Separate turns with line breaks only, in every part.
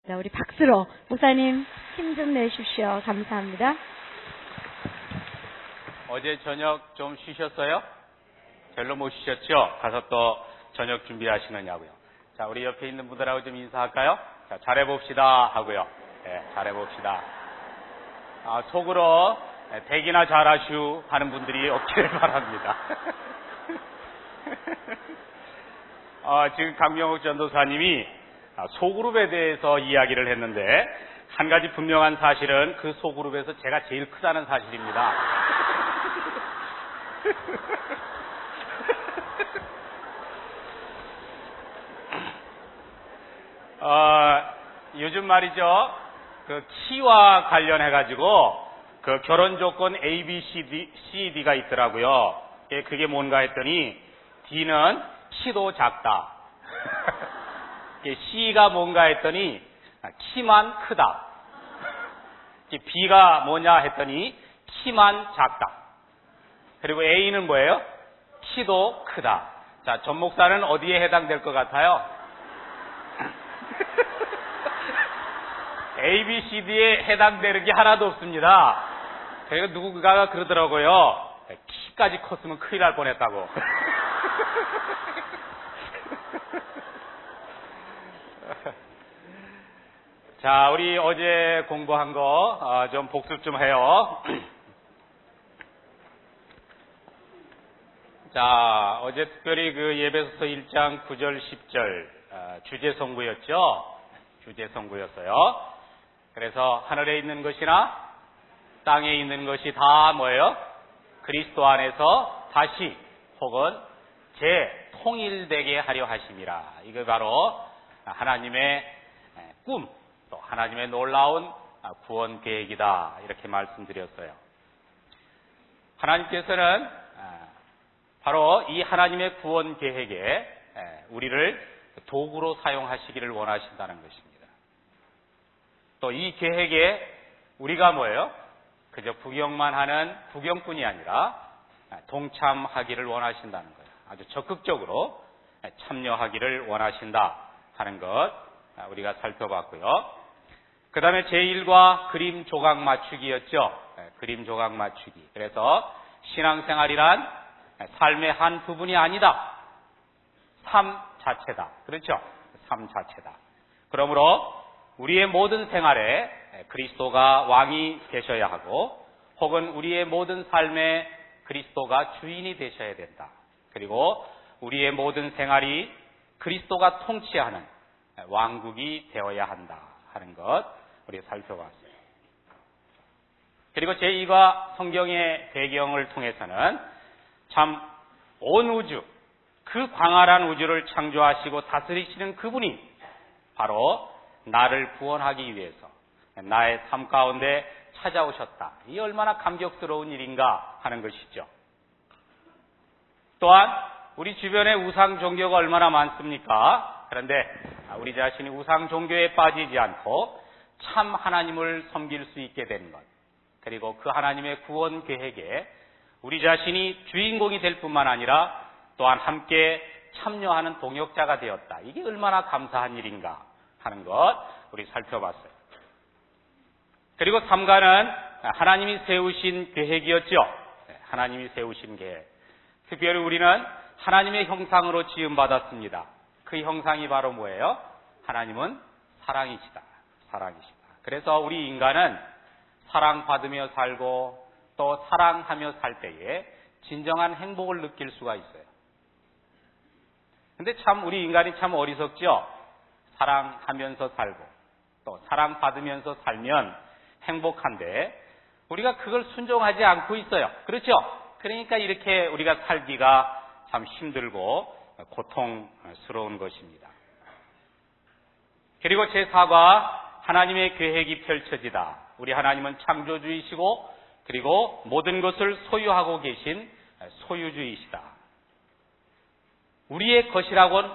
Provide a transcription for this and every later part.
자, 우리 박수로 목사님 힘 좀 내주십시오. 감사합니다.
어제 저녁 좀 쉬셨어요? 별로 못 쉬셨죠? 가서 또 저녁 준비하시느냐고요. 자, 우리 옆에 있는 분들하고 좀 인사할까요? 자, 잘해봅시다 하고요. 네, 잘해봅시다. 속으로 대기나 잘하슈 하는 분들이 없기를 바랍니다. 지금 강명욱 전도사님이 소그룹에 대해서 이야기를 했는데 한 가지 분명한 사실은 그 소그룹에서 제가 제일 크다는 사실입니다. 요즘 말이죠. 그 키와 관련해가지고 그 결혼 조건 A, B, C, D가 있더라고요. 그게 뭔가 했더니 D는 키도 작다. C가 뭔가 했더니 키만 크다. B가 뭐냐 했더니 키만 작다. 그리고 A는 뭐예요? 키도 크다. 자, 전 목사는 어디에 해당될 것 같아요? A, B, C, D에 해당되는 게 하나도 없습니다. 그리고 누군가가 그러더라고요. 키까지 컸으면 큰일 날 뻔했다고. 자, 우리 어제 공부한 거 좀 복습 좀 해요. 자, 어제 특별히 그 예배소서 1장 9절 10절 주제 선구였죠. 주제 선구였어요. 그래서 하늘에 있는 것이나 땅에 있는 것이 다 뭐예요? 그리스도 안에서 다시 혹은 재통일되게 하려 하심이라. 이거 바로 하나님의 꿈, 또 하나님의 놀라운 구원 계획이다. 이렇게 말씀드렸어요. 하나님께서는 바로 이 하나님의 구원 계획에 우리를 도구로 사용하시기를 원하신다는 것입니다. 또 이 계획에 우리가 뭐예요? 그저 구경만 하는 구경꾼이 아니라 동참하기를 원하신다는 거예요. 아주 적극적으로 참여하기를 원하신다 하는 것 우리가 살펴봤고요. 그 다음에 제1과 그림 조각 맞추기였죠. 그림 조각 맞추기. 그래서 신앙생활이란 삶의 한 부분이 아니다. 삶 자체다. 그렇죠? 삶 자체다. 그러므로 우리의 모든 생활에 그리스도가 왕이 되셔야 하고 혹은 우리의 모든 삶에 그리스도가 주인이 되셔야 된다. 그리고 우리의 모든 생활이 그리스도가 통치하는 왕국이 되어야 한다 하는 것 우리 살펴봤어요. 그리고 제2과 성경의 배경을 통해서는 참 온 우주, 그 광활한 우주를 창조하시고 다스리시는 그분이 바로 나를 구원하기 위해서 나의 삶 가운데 찾아오셨다. 이 얼마나 감격스러운 일인가 하는 것이죠. 또한 우리 주변에 우상 종교가 얼마나 많습니까? 그런데 우리 자신이 우상 종교에 빠지지 않고 참 하나님을 섬길 수 있게 된 것, 그리고 그 하나님의 구원 계획에 우리 자신이 주인공이 될 뿐만 아니라 또한 함께 참여하는 동역자가 되었다. 이게 얼마나 감사한 일인가 하는 것 우리 살펴봤어요. 그리고 3가는 하나님이 세우신 계획이었죠. 하나님이 세우신 계획. 특별히 우리는 하나님의 형상으로 지음받았습니다. 그 형상이 바로 뭐예요? 하나님은 사랑이시다. 사랑이시다. 그래서 우리 인간은 사랑받으며 살고 또 사랑하며 살 때에 진정한 행복을 느낄 수가 있어요. 근데 참 우리 인간이 참 어리석죠? 사랑하면서 살고 또 사랑받으면서 살면 행복한데 우리가 그걸 순종하지 않고 있어요. 그렇죠? 그러니까 이렇게 우리가 살기가 참 힘들고 고통스러운 것입니다. 그리고 제4과 하나님의 계획이 펼쳐지다. 우리 하나님은 창조주이시고 그리고 모든 것을 소유하고 계신 소유주이시다. 우리의 것이라고는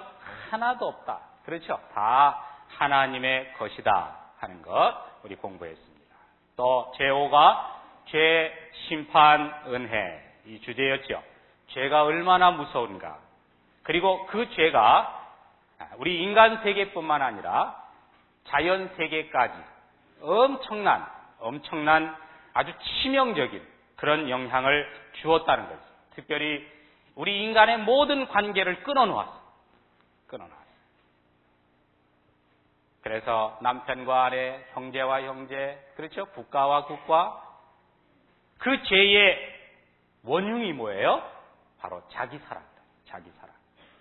하나도 없다. 그렇죠? 다 하나님의 것이다 하는 것 우리 공부했습니다. 또 제5가 죄, 심판, 은혜 이 주제였죠. 죄가 얼마나 무서운가. 그리고 그 죄가 우리 인간 세계뿐만 아니라 자연 세계까지 엄청난 아주 치명적인 그런 영향을 주었다는 거죠. 특별히 우리 인간의 모든 관계를 끊어놓았어. 그래서 남편과 아내, 형제와 형제, 그렇죠? 국가와 국가. 그 죄의 원흉이 뭐예요? 바로 자기 사랑.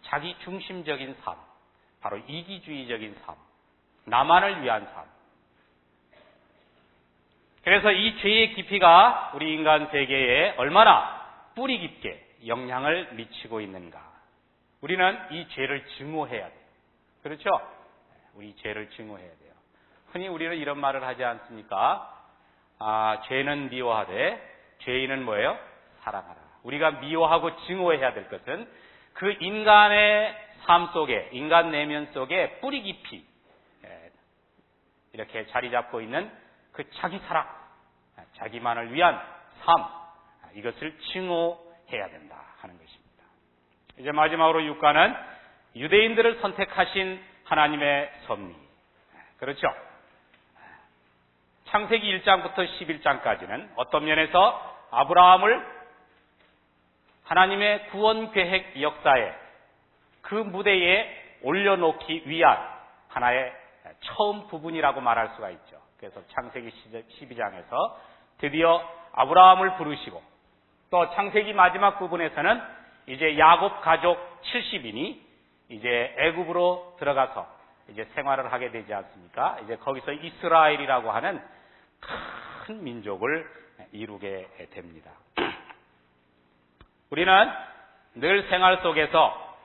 자기 중심적인 삶. 바로 이기주의적인 삶. 나만을 위한 삶. 그래서 이 죄의 깊이가 우리 인간 세계에 얼마나 뿌리 깊게 영향을 미치고 있는가. 우리는 이 죄를 증오해야 돼요. 그렇죠? 우리 죄를 증오해야 돼요. 흔히 우리는 이런 말을 하지 않습니까? 죄는 미워하되 죄인은 뭐예요? 사랑하라. 우리가 미워하고 증오해야 될 것은 그 인간의 삶 속에, 인간 내면 속에 뿌리 깊이 이렇게 자리 잡고 있는 그 자기 사랑, 자기만을 위한 삶, 이것을 증오해야 된다 하는 것입니다. 이제 마지막으로 6가는 유대인들을 선택하신 하나님의 섭리. 그렇죠? 창세기 1장부터 11장까지는 어떤 면에서 아브라함을 하나님의 구원 계획 역사에 그 무대에 올려놓기 위한 하나의 처음 부분이라고 말할 수가 있죠. 그래서 창세기 12장에서 드디어 아브라함을 부르시고 또 창세기 마지막 부분에서는 이제 야곱 가족 70인이 이제 애굽으로 들어가서 이제 생활을 하게 되지 않습니까? 이제 거기서 이스라엘이라고 하는 큰 민족을 이루게 됩니다. 우리는 늘 생활 속에서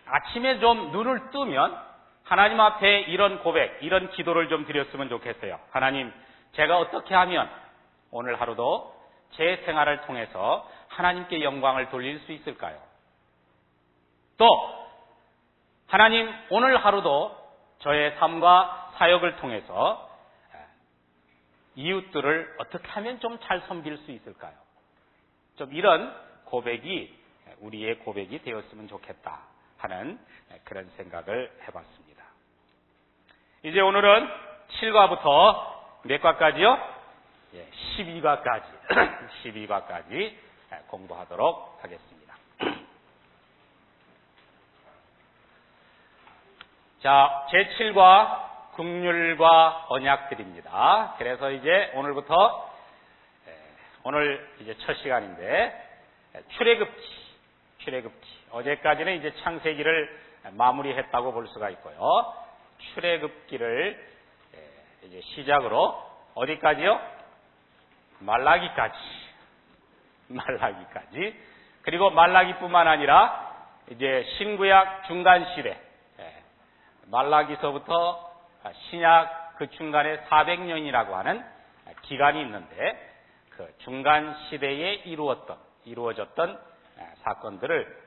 아침에 좀 눈을 뜨면 하나님 앞에 이런 고백, 이런 기도를 좀 드렸으면 좋겠어요. 하나님, 제가 어떻게 하면 오늘 하루도 제 생활을 통해서 하나님께 영광을 돌릴 수 있을까요? 또 하나님, 오늘 하루도 저의 삶과 사역을 통해서 이웃들을 어떻게 하면 좀 잘 섬길 수 있을까요? 좀 이런 고백이 우리의 고백이 되었으면 좋겠다 하는 그런 생각을 해봤습니다. 이제 오늘은 7과부터 몇 과까지요? 12과까지 12과까지 공부하도록 하겠습니다. 자, 제7과 긍휼과 언약들입니다. 그래서 이제 오늘부터 오늘 이제 첫 시간인데 출애굽기. 어제까지는 이제 창세기를 마무리했다고 볼 수가 있고요. 출애굽기를 이제 시작으로 어디까지요? 말라기까지. 그리고 말라기뿐만 아니라 이제 신구약 중간 시대. 말라기서부터 신약 그 중간에 400년이라고 하는 기간이 있는데 그 중간 시대에 이루어졌던 사건들을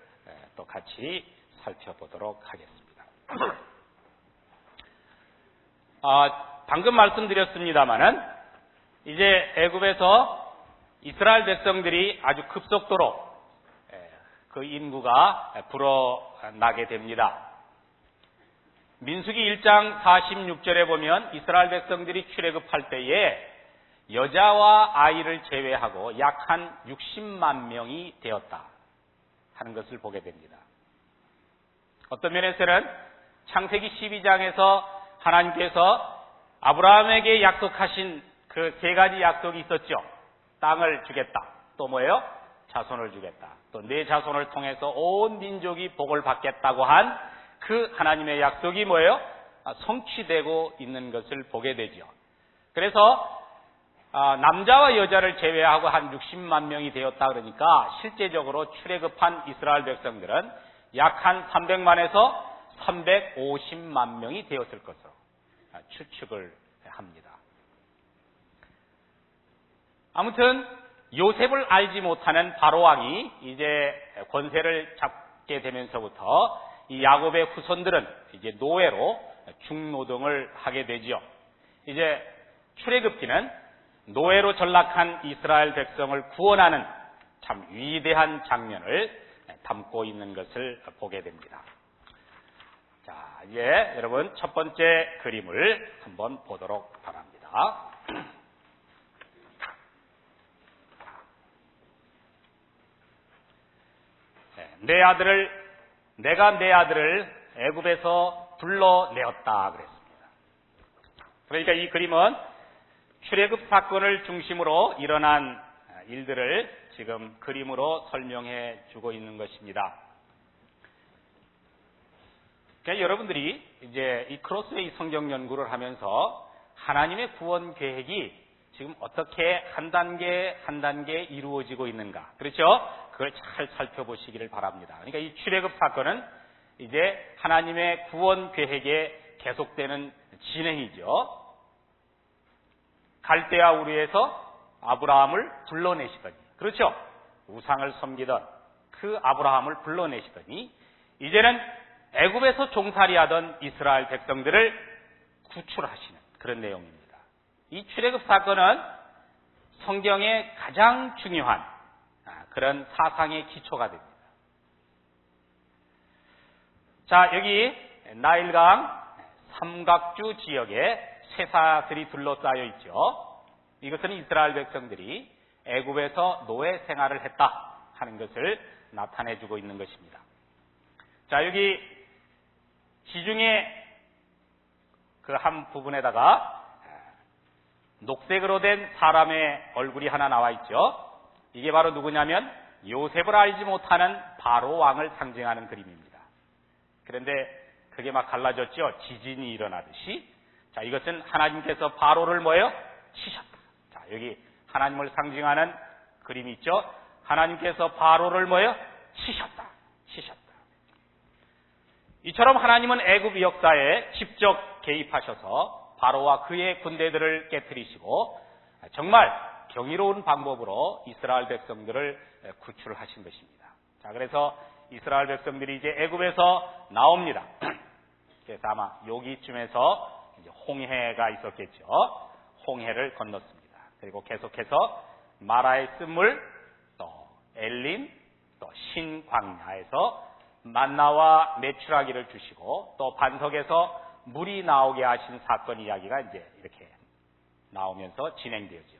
또 같이 살펴보도록 하겠습니다. 방금 말씀드렸습니다마는 이제 애굽에서 이스라엘 백성들이 아주 급속도로 그 인구가 불어나게 됩니다. 민수기 1장 46절에 보면 이스라엘 백성들이 출애굽할 때에 여자와 아이를 제외하고 약 한 60만 명이 되었다 하는 것을 보게 됩니다. 어떤 면에서는 창세기 12장에서 하나님께서 아브라함에게 약속하신 그 3가지 약속이 있었죠. 땅을 주겠다. 또 뭐예요? 자손을 주겠다. 또 내 자손을 통해서 온 민족이 복을 받겠다고 한 그 하나님의 약속이 뭐예요? 성취되고 있는 것을 보게 되죠. 그래서 남자와 여자를 제외하고 한 60만 명이 되었다 그러니까 실제적으로 출애굽한 이스라엘 백성들은 약 한 300만에서 350만 명이 되었을 것으로 추측을 합니다. 아무튼 요셉을 알지 못하는 바로왕이 이제 권세를 잡게 되면서부터 이 야곱의 후손들은 이제 노예로 중노동을 하게 되지요. 이제 출애굽기는 노예로 전락한 이스라엘 백성을 구원하는 참 위대한 장면을 담고 있는 것을 보게 됩니다. 자, 이제 여러분 첫 번째 그림을 한번 보도록 바랍니다. 내가 내 아들을 애굽에서 불러내었다 그랬습니다. 그러니까 이 그림은 출애굽 사건을 중심으로 일어난 일들을 지금 그림으로 설명해 주고 있는 것입니다. 그러니까 여러분들이 이제 이 크로스웨이 성경 연구를 하면서 하나님의 구원 계획이 지금 어떻게 한 단계 한 단계 이루어지고 있는가, 그렇죠? 그걸 잘 살펴보시기를 바랍니다. 그러니까 이 출애굽 사건은 이제 하나님의 구원 계획의 계속되는 진행이죠. 갈대아 우르에서 아브라함을 불러내시더니, 그렇죠? 우상을 섬기던 그 아브라함을 불러내시더니 이제는 애굽에서 종살이하던 이스라엘 백성들을 구출하시는 그런 내용입니다. 이 출애굽 사건은 성경의 가장 중요한 그런 사상의 기초가 됩니다. 자, 여기 나일강 삼각주 지역에 쇠사슬이 둘러싸여 있죠. 이것은 이스라엘 백성들이 애굽에서 노예 생활을 했다 하는 것을 나타내주고 있는 것입니다. 자, 여기 지중해 그 한 부분에다가 녹색으로 된 사람의 얼굴이 하나 나와 있죠. 이게 바로 누구냐면 요셉을 알지 못하는 바로 왕을 상징하는 그림입니다. 그런데 그게 막 갈라졌죠. 지진이 일어나듯이. 자, 이것은 하나님께서 바로를 뭐예요? 치셨다. 자, 여기 하나님을 상징하는 그림이 있죠. 하나님께서 바로를 뭐예요? 치셨다. 이처럼 하나님은 애굽 역사에 직접 개입하셔서 바로와 그의 군대들을 깨뜨리시고 정말 경이로운 방법으로 이스라엘 백성들을 구출하신 것입니다. 자, 그래서 이스라엘 백성들이 이제 애굽에서 나옵니다. 그래서 아마 여기쯤에서 이제 홍해가 있었겠죠. 홍해를 건넜습니다. 그리고 계속해서 마라의 쓴물, 또 엘림, 또 신광야에서 만나와 메추라기를 주시고 또 반석에서 물이 나오게 하신 사건 이야기가 이제 이렇게 나오면서 진행되었죠.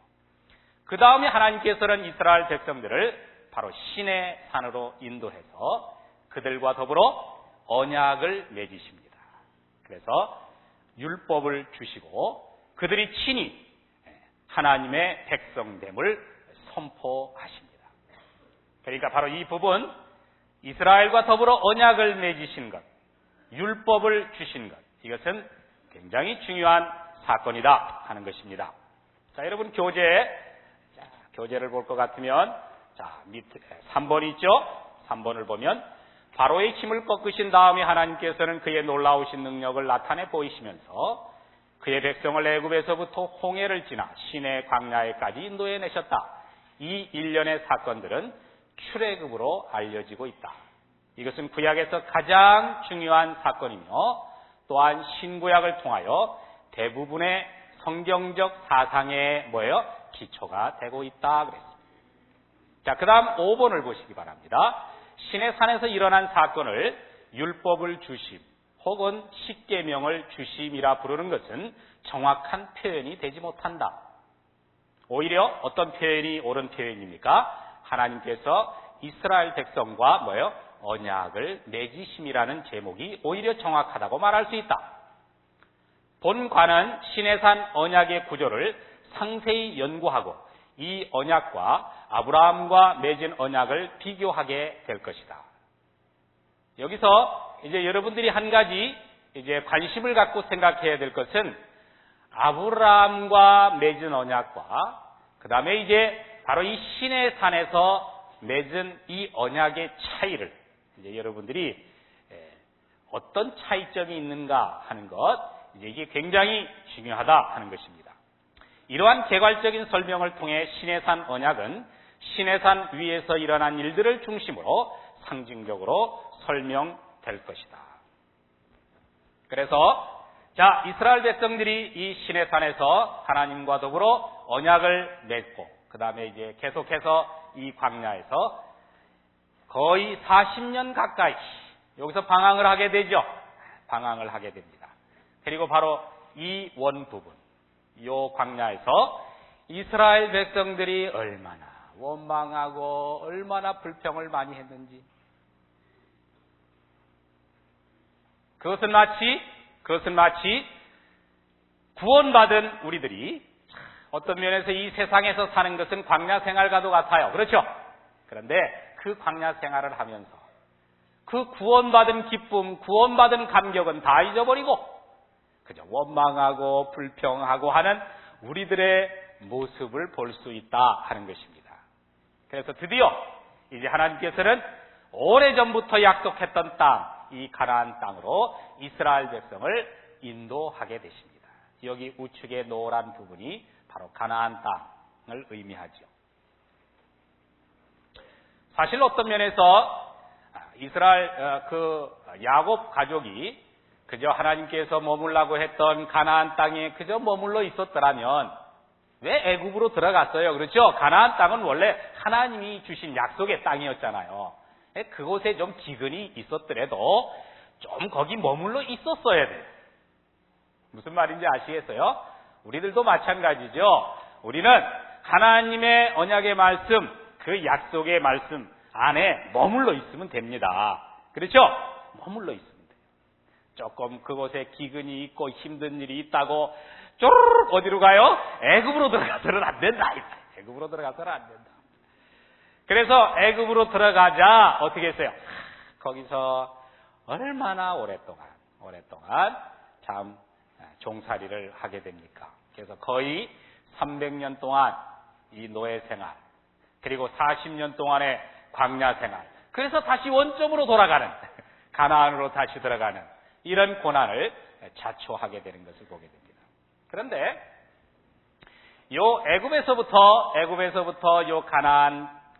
그 다음에 하나님께서는 이스라엘 백성들을 바로 시내 산으로 인도해서 그들과 더불어 언약을 맺으십니다. 그래서 율법을 주시고 그들이 친히 하나님의 백성됨을 선포하십니다. 그러니까 바로 이 부분, 이스라엘과 더불어 언약을 맺으신 것, 율법을 주신 것, 이것은 굉장히 중요한 사건이다 하는 것입니다. 자, 여러분 교재를 볼 것 같으면 자, 밑에 3번이 있죠? 3번을 보면 바로의 힘을 꺾으신 다음에 하나님께서는 그의 놀라우신 능력을 나타내 보이시면서 그의 백성을 애굽에서부터 홍해를 지나 시내 광야에까지 인도해 내셨다. 이 일련의 사건들은 출애굽으로 알려지고 있다. 이것은 구약에서 가장 중요한 사건이며 또한 신구약을 통하여 대부분의 성경적 사상의 기초가 되고 있다 그랬습니다. 자, 그 다음 5번을 보시기 바랍니다. 신의 산에서 일어난 사건을 율법을 주심 혹은 십계명을 주심이라 부르는 것은 정확한 표현이 되지 못한다. 오히려 어떤 표현이 옳은 표현입니까? 하나님께서 이스라엘 백성과 언약을 맺으심이라는 제목이 오히려 정확하다고 말할 수 있다. 본관은 시내산 언약의 구조를 상세히 연구하고 이 언약과 아브라함과 맺은 언약을 비교하게 될 것이다. 여기서 이제 여러분들이 한 가지 이제 관심을 갖고 생각해야 될 것은 아브라함과 맺은 언약과 그 다음에 이제 바로 이 시내산에서 맺은 이 언약의 차이를 이제 여러분들이 어떤 차이점이 있는가 하는 것, 이제 이게 굉장히 중요하다 하는 것입니다. 이러한 개괄적인 설명을 통해 시내산 언약은 시내산 위에서 일어난 일들을 중심으로 상징적으로 설명될 것이다. 그래서 자, 이스라엘 백성들이 이 시내산에서 하나님과 더불어 언약을 맺고 그 다음에 이제 계속해서 이 광야에서 거의 40년 가까이 여기서 방황을 하게 되죠. 방황을 하게 됩니다. 그리고 바로 이 원 부분, 이 광야에서 이스라엘 백성들이 얼마나 원망하고 얼마나 불평을 많이 했는지, 그것은 마치 구원받은 우리들이 어떤 면에서 이 세상에서 사는 것은 광야 생활과도 같아요. 그렇죠? 그런데 그 광야 생활을 하면서 그 구원받은 기쁨, 구원받은 감격은 다 잊어버리고 그저 원망하고 불평하고 하는 우리들의 모습을 볼 수 있다 하는 것입니다. 그래서 드디어 이제 하나님께서는 오래전부터 약속했던 땅, 이 가나안 땅으로 이스라엘 백성을 인도하게 되십니다. 여기 우측의 노란 부분이 바로 가나안 땅을 의미하죠. 사실 어떤 면에서 이스라엘 야곱 가족이 그저 하나님께서 머물라고 했던 가나안 땅에 그저 머물러 있었더라면 왜 애굽으로 들어갔어요? 그렇죠? 가나안 땅은 원래 하나님이 주신 약속의 땅이었잖아요. 그곳에 좀 기근이 있었더라도 좀 거기 머물러 있었어야 돼요. 무슨 말인지 아시겠어요? 우리들도 마찬가지죠. 우리는 하나님의 언약의 말씀, 그 약속의 말씀 안에 머물러 있으면 됩니다. 그렇죠? 머물러 있으면 돼요. 조금 그곳에 기근이 있고 힘든 일이 있다고 쪼르륵 어디로 가요? 애굽으로 들어가서는 안 된다. 애굽으로 들어가서는 안 된다. 그래서 애굽으로 들어가자 어떻게 했어요? 거기서 얼마나 오랫동안 참 종살이를 하게 됩니까? 그래서 거의 300년 동안 이 노예 생활, 그리고 40년 동안의 광야 생활, 그래서 다시 원점으로 돌아가는, 가나안으로 다시 들어가는 이런 고난을 자초하게 되는 것을 보게 됩니다. 그런데 요 애굽에서부터 요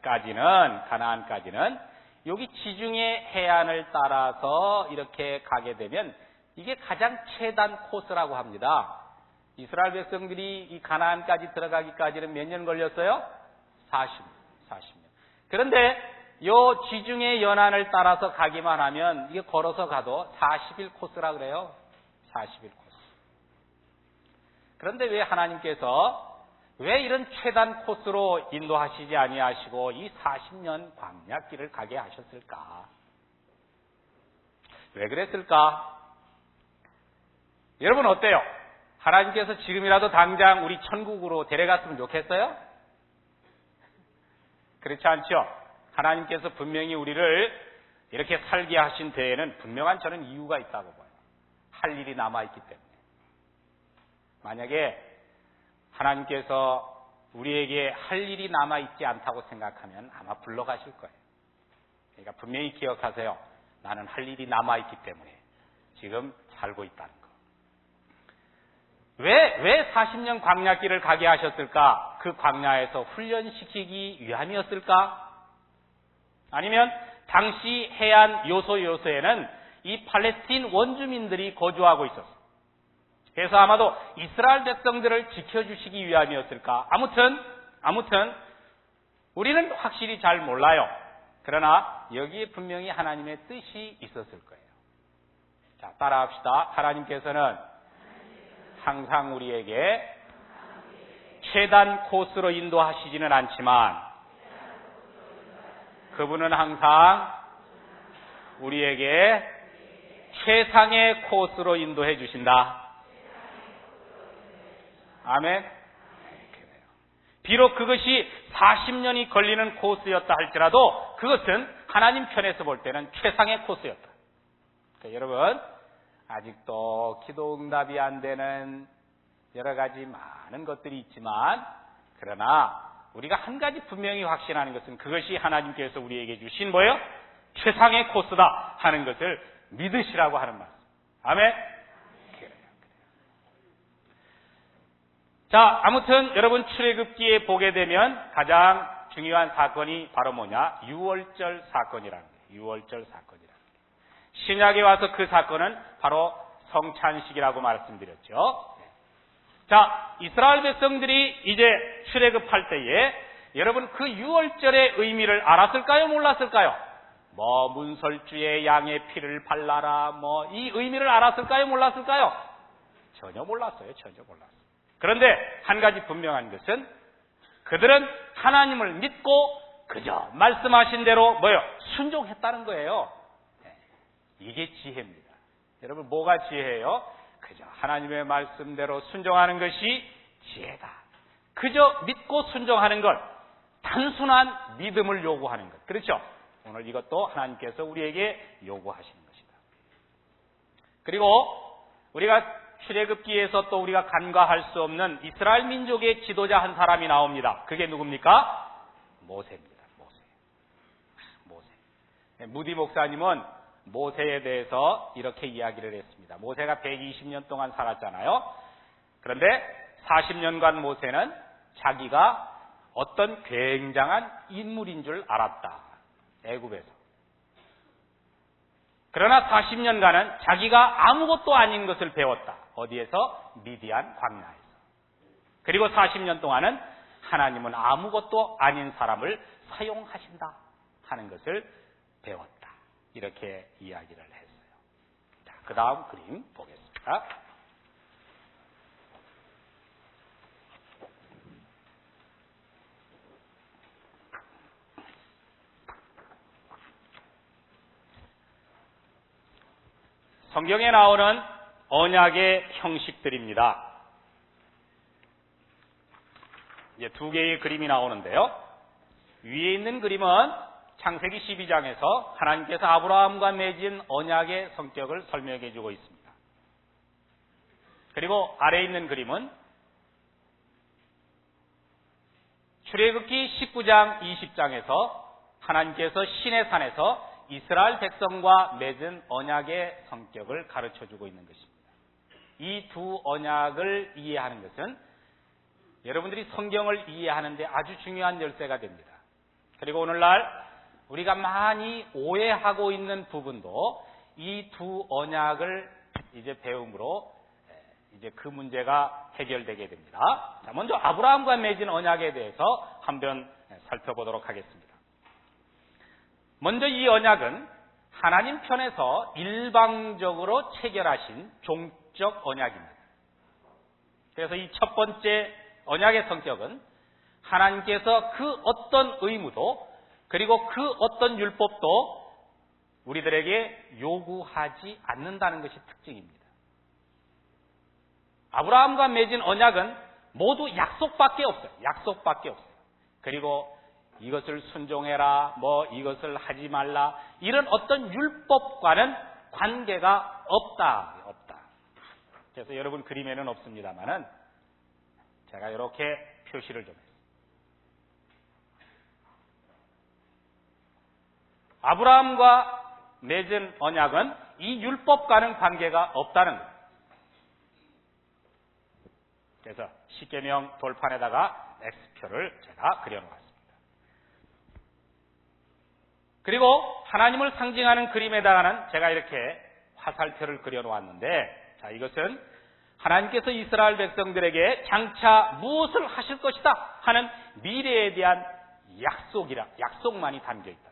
가나안까지는 여기 지중해 해안을 따라서 이렇게 가게 되면 이게 가장 최단 코스라고 합니다. 이스라엘 백성들이 이 가나안까지 들어가기까지는 몇 년 걸렸어요? 40년. 그런데 요 지중해 연안을 따라서 가기만 하면 이게 걸어서 가도 40일 코스라 그래요. 40일 코스. 그런데 왜 하나님께서 왜 이런 최단 코스로 인도하시지 아니하시고 이 40년 광야길을 가게 하셨을까? 왜 그랬을까? 여러분 어때요? 하나님께서 지금이라도 당장 우리 천국으로 데려갔으면 좋겠어요? 그렇지 않죠? 하나님께서 분명히 우리를 이렇게 살게 하신 데에는 분명한 저는 이유가 있다고 봐요. 할 일이 남아있기 때문에. 만약에 하나님께서 우리에게 할 일이 남아있지 않다고 생각하면 아마 불러가실 거예요. 그러니까 분명히 기억하세요. 나는 할 일이 남아있기 때문에 지금 살고 있다는 거. 왜 40년 광야길을 가게 하셨을까? 그 광야에서 훈련시키기 위함이었을까? 아니면 당시 해안 요소에는 이 팔레스틴 원주민들이 거주하고 있었어요. 그래서 아마도 이스라엘 백성들을 지켜주시기 위함이었을까? 아무튼 우리는 확실히 잘 몰라요. 그러나 여기에 분명히 하나님의 뜻이 있었을 거예요. 자, 따라합시다. 하나님께서는 항상 우리에게 최단 코스로 인도하시지는 않지만 그분은 항상 우리에게 최상의 코스로 인도해 주신다. 아멘. 비록 그것이 40년이 걸리는 코스였다 할지라도 그것은 하나님 편에서 볼 때는 최상의 코스였다. 그러니까 여러분 아직도 기도 응답이 안 되는 여러 가지 많은 것들이 있지만 그러나 우리가 한 가지 분명히 확신하는 것은 그것이 하나님께서 우리에게 주신 뭐예요? 최상의 코스다 하는 것을 믿으시라고 하는 말씀. 아멘. 자, 아무튼 여러분 출애굽기에 보게 되면 가장 중요한 사건이 바로 뭐냐? 유월절 사건이라는 거예요. 유월절 사건이라는 거예요. 신약에 와서 그 사건은 바로 성찬식이라고 말씀드렸죠. 자, 이스라엘 백성들이 이제 출애굽할 때에 여러분 그 유월절의 의미를 알았을까요? 몰랐을까요? 뭐 문설주에 양의 피를 발라라 뭐 이 의미를 알았을까요? 몰랐을까요? 전혀 몰랐어요. 전혀 몰랐어요. 그런데 한 가지 분명한 것은 그들은 하나님을 믿고 그저 말씀하신 대로 뭐요? 순종했다는 거예요. 이게 지혜입니다. 여러분 뭐가 지혜예요? 그저 하나님의 말씀대로 순종하는 것이 지혜다. 그저 믿고 순종하는 것, 단순한 믿음을 요구하는 것. 그렇죠? 오늘 이것도 하나님께서 우리에게 요구하시는 것이다. 그리고 우리가 출애굽기에서 또 우리가 간과할 수 없는 이스라엘 민족의 지도자 한 사람이 나옵니다. 그게 누굽니까? 모세입니다. 모세. 무디 목사님은 모세에 대해서 이렇게 이야기를 했습니다. 모세가 120년 동안 살았잖아요. 그런데 40년간 모세는 자기가 어떤 굉장한 인물인 줄 알았다. 애굽에서. 그러나 40년간은 자기가 아무것도 아닌 것을 배웠다. 어디에서? 미디안 광야에서. 그리고 40년 동안은 하나님은 아무것도 아닌 사람을 사용하신다 하는 것을 배웠다. 이렇게 이야기를 했어요. 자, 그 다음 그림 보겠습니다. 성경에 나오는 언약의 형식들입니다. 이제 두 개의 그림이 나오는데요. 위에 있는 그림은 창세기 12장에서 하나님께서 아브라함과 맺은 언약의 성격을 설명해 주고 있습니다. 그리고 아래에 있는 그림은 출애굽기 19장 20장에서 하나님께서 시내산에서 이스라엘 백성과 맺은 언약의 성격을 가르쳐주고 있는 것입니다. 이 두 언약을 이해하는 것은 여러분들이 성경을 이해하는데 아주 중요한 열쇠가 됩니다. 그리고 오늘날 우리가 많이 오해하고 있는 부분도 이 두 언약을 이제 배움으로 이제 그 문제가 해결되게 됩니다. 자, 먼저 아브라함과 맺은 언약에 대해서 한번 살펴보도록 하겠습니다. 먼저 이 언약은 하나님 편에서 일방적으로 체결하신 종적 언약입니다. 그래서 이 첫 번째 언약의 성격은 하나님께서 그 어떤 의무도 그리고 그 어떤 율법도 우리들에게 요구하지 않는다는 것이 특징입니다. 아브라함과 맺은 언약은 모두 약속밖에 없어요. 약속밖에 없어요. 그리고 이것을 순종해라, 뭐 이것을 하지 말라, 이런 어떤 율법과는 관계가 없다. 그래서 여러분 그림에는 없습니다만은 제가 이렇게 표시를 좀 했습니다. 아브라함과 맺은 언약은 이 율법과는 관계가 없다는 거예요. 그래서 십계명 돌판에다가 X표를 제가 그려놓았습니다. 그리고 하나님을 상징하는 그림에다가는 제가 이렇게 화살표를 그려놓았는데, 자, 이것은 하나님께서 이스라엘 백성들에게 장차 무엇을 하실 것이다 하는 미래에 대한 약속만이 담겨있다.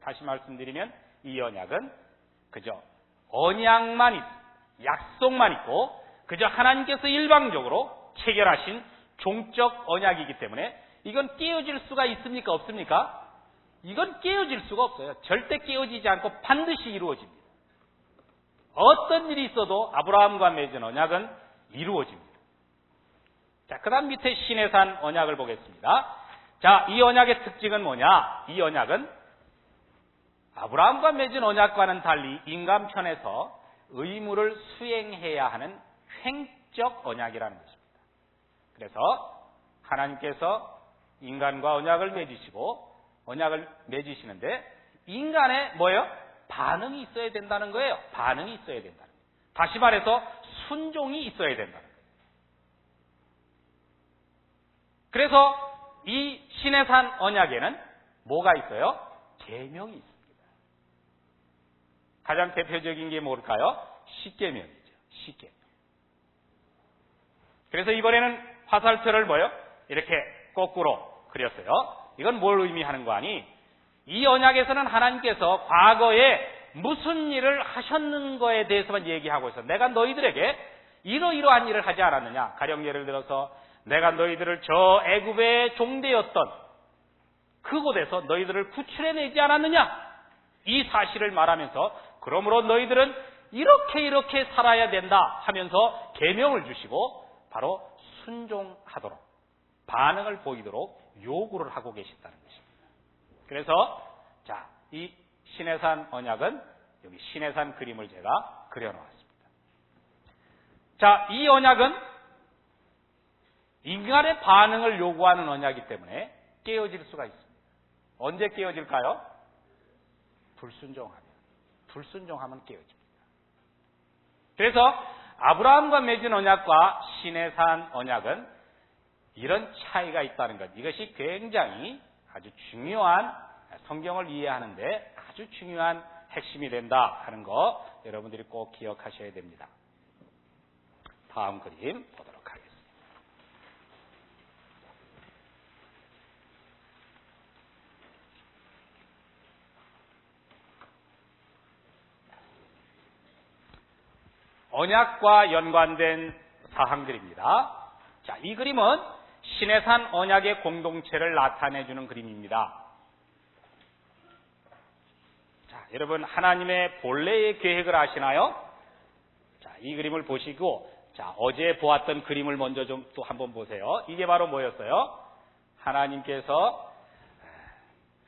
다시 말씀드리면 이 언약은 그저 언약만 있고 약속만 있고 그저 하나님께서 일방적으로 체결하신 종적 언약이기 때문에 이건 깨어질 수가 있습니까? 없습니까? 이건 깨어질 수가 없어요. 절대 깨어지지 않고 반드시 이루어집니다. 어떤 일이 있어도 아브라함과 맺은 언약은 이루어집니다. 자, 그 다음 밑에 시내산 언약을 보겠습니다. 자, 이 언약의 특징은 뭐냐? 이 언약은 아브라함과 맺은 언약과는 달리 인간 편에서 의무를 수행해야 하는 횡적 언약이라는 것입니다. 그래서 하나님께서 인간과 언약을 맺으시고 언약을 맺으시는데 인간의 뭐예요? 반응이 있어야 된다는 거예요. 반응이 있어야 된다는 거예요. 다시 말해서 순종이 있어야 된다는 거예요. 그래서 이 시내산 언약에는 뭐가 있어요? 계명이 있습니다. 가장 대표적인 게 뭘까요? 십계명이죠. 십계명. 그래서 이번에는 화살표를 뭐요? 이렇게 거꾸로 그렸어요. 이건 뭘 의미하는 거 아니? 이 언약에서는 하나님께서 과거에 무슨 일을 하셨는 거에 대해서만 얘기하고 있어. 내가 너희들에게 이러이러한 일을 하지 않았느냐. 가령 예를 들어서 내가 너희들을 저 애굽의 종되었던 그곳에서 너희들을 구출해내지 않았느냐. 이 사실을 말하면서 그러므로 너희들은 이렇게 살아야 된다 하면서 계명을 주시고 바로 순종하도록 반응을 보이도록 요구를 하고 계신다는 것입니다. 그래서 자, 이 시내산 언약은 여기 시내산 그림을 제가 그려놓았습니다. 자, 이 언약은 인간의 반응을 요구하는 언약이기 때문에 깨어질 수가 있습니다. 언제 깨어질까요? 불순종하면 깨어집니다. 그래서 아브라함과 맺은 언약과 시내산 언약은 이런 차이가 있다는 것. 이것이 굉장히 아주 중요한 성경을 이해하는데 아주 중요한 핵심이 된다 하는 거 여러분들이 꼭 기억하셔야 됩니다. 다음 그림 보도록 하겠습니다. 언약과 연관된 사항들입니다. 자, 이 그림은 시내산 언약의 공동체를 나타내주는 그림입니다. 자, 여러분 하나님의 본래의 계획을 아시나요? 자, 이 그림을 보시고 자, 어제 보았던 그림을 먼저 좀 또 한번 보세요. 이게 바로 뭐였어요? 하나님께서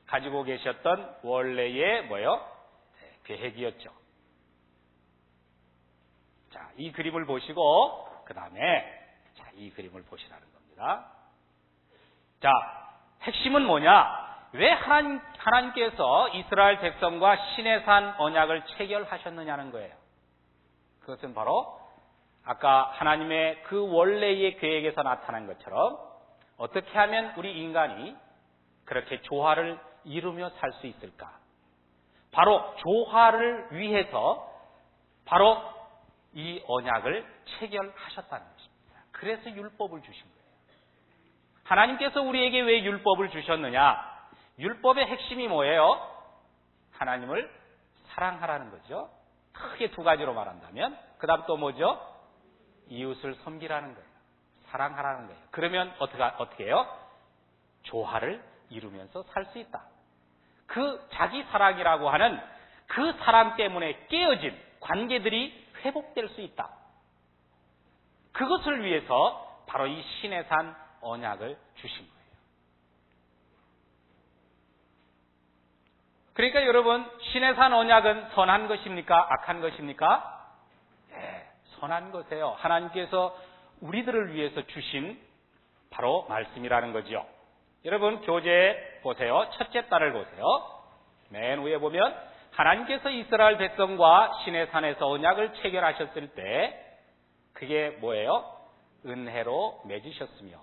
가지고 계셨던 원래의 계획이었죠. 자, 이 그림을 보시고 그 다음에 자, 이 그림을 보시라는 겁니다. 자, 핵심은 뭐냐? 왜 하나님께서 이스라엘 백성과 시내산 언약을 체결하셨느냐는 거예요. 그것은 바로 아까 하나님의 그 원래의 계획에서 나타난 것처럼 어떻게 하면 우리 인간이 그렇게 조화를 이루며 살 수 있을까? 바로 조화를 위해서 바로 이 언약을 체결하셨다는 것입니다. 그래서 율법을 주신 거예요. 하나님께서 우리에게 왜 율법을 주셨느냐? 율법의 핵심이 뭐예요? 하나님을 사랑하라는 거죠. 크게 두 가지로 말한다면 그 다음 또 뭐죠? 이웃을 섬기라는 거예요. 사랑하라는 거예요. 그러면 어떻게 해요? 조화를 이루면서 살 수 있다. 그 자기 사랑이라고 하는 그 사랑 때문에 깨어진 관계들이 회복될 수 있다. 그것을 위해서 바로 이 시내산 언약을 주신 거예요. 그러니까 여러분, 시내산 언약은 선한 것입니까? 악한 것입니까? 네, 선한 것이에요. 하나님께서 우리들을 위해서 주신 바로 말씀이라는 거죠. 여러분, 교재 보세요. 첫째 달을 보세요. 맨 위에 보면 하나님께서 이스라엘 백성과 시내산에서 언약을 체결하셨을 때 그게 뭐예요? 은혜로 맺으셨으며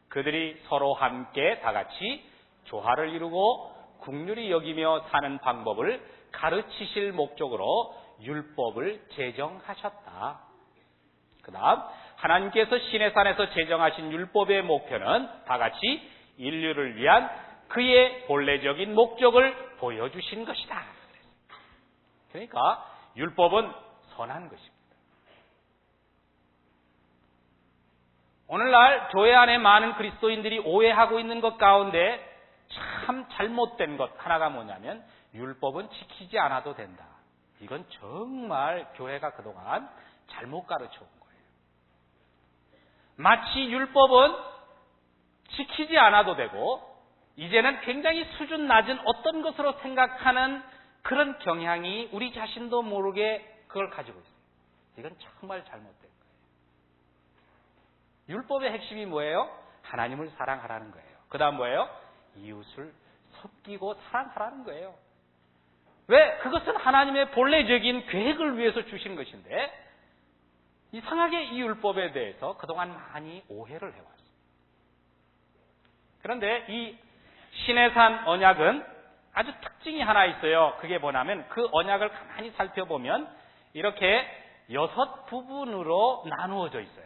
그들이 서로 함께 다 같이 조화를 이루고 긍휼히 여기며 사는 방법을 가르치실 목적으로 율법을 제정하셨다. 그 다음 하나님께서 시내산에서 제정하신 율법의 목표는 다 같이 인류를 위한 그의 본래적인 목적을 보여주신 것이다. 그러니까 율법은 선한 것입니다. 오늘날 교회 안에 많은 그리스도인들이 오해하고 있는 것 가운데 참 잘못된 것 하나가 뭐냐면 율법은 지키지 않아도 된다. 이건 정말 교회가 그동안 잘못 가르쳐온 거예요. 마치 율법은 지키지 않아도 되고 이제는 굉장히 수준 낮은 어떤 것으로 생각하는 그런 경향이 우리 자신도 모르게 그걸 가지고 있어요. 이건 정말 잘못된 거예요. 율법의 핵심이 뭐예요? 하나님을 사랑하라는 거예요. 그 다음 뭐예요? 이웃을 섬기고 사랑하라는 거예요. 왜? 그것은 하나님의 본래적인 계획을 위해서 주신 것인데 이상하게 이 율법에 대해서 그동안 많이 오해를 해왔어요. 그런데 이 시내산 언약은 아주 특징이 하나 있어요. 그게 뭐냐면 그 언약을 가만히 살펴보면 이렇게 6 부분으로 나누어져 있어요.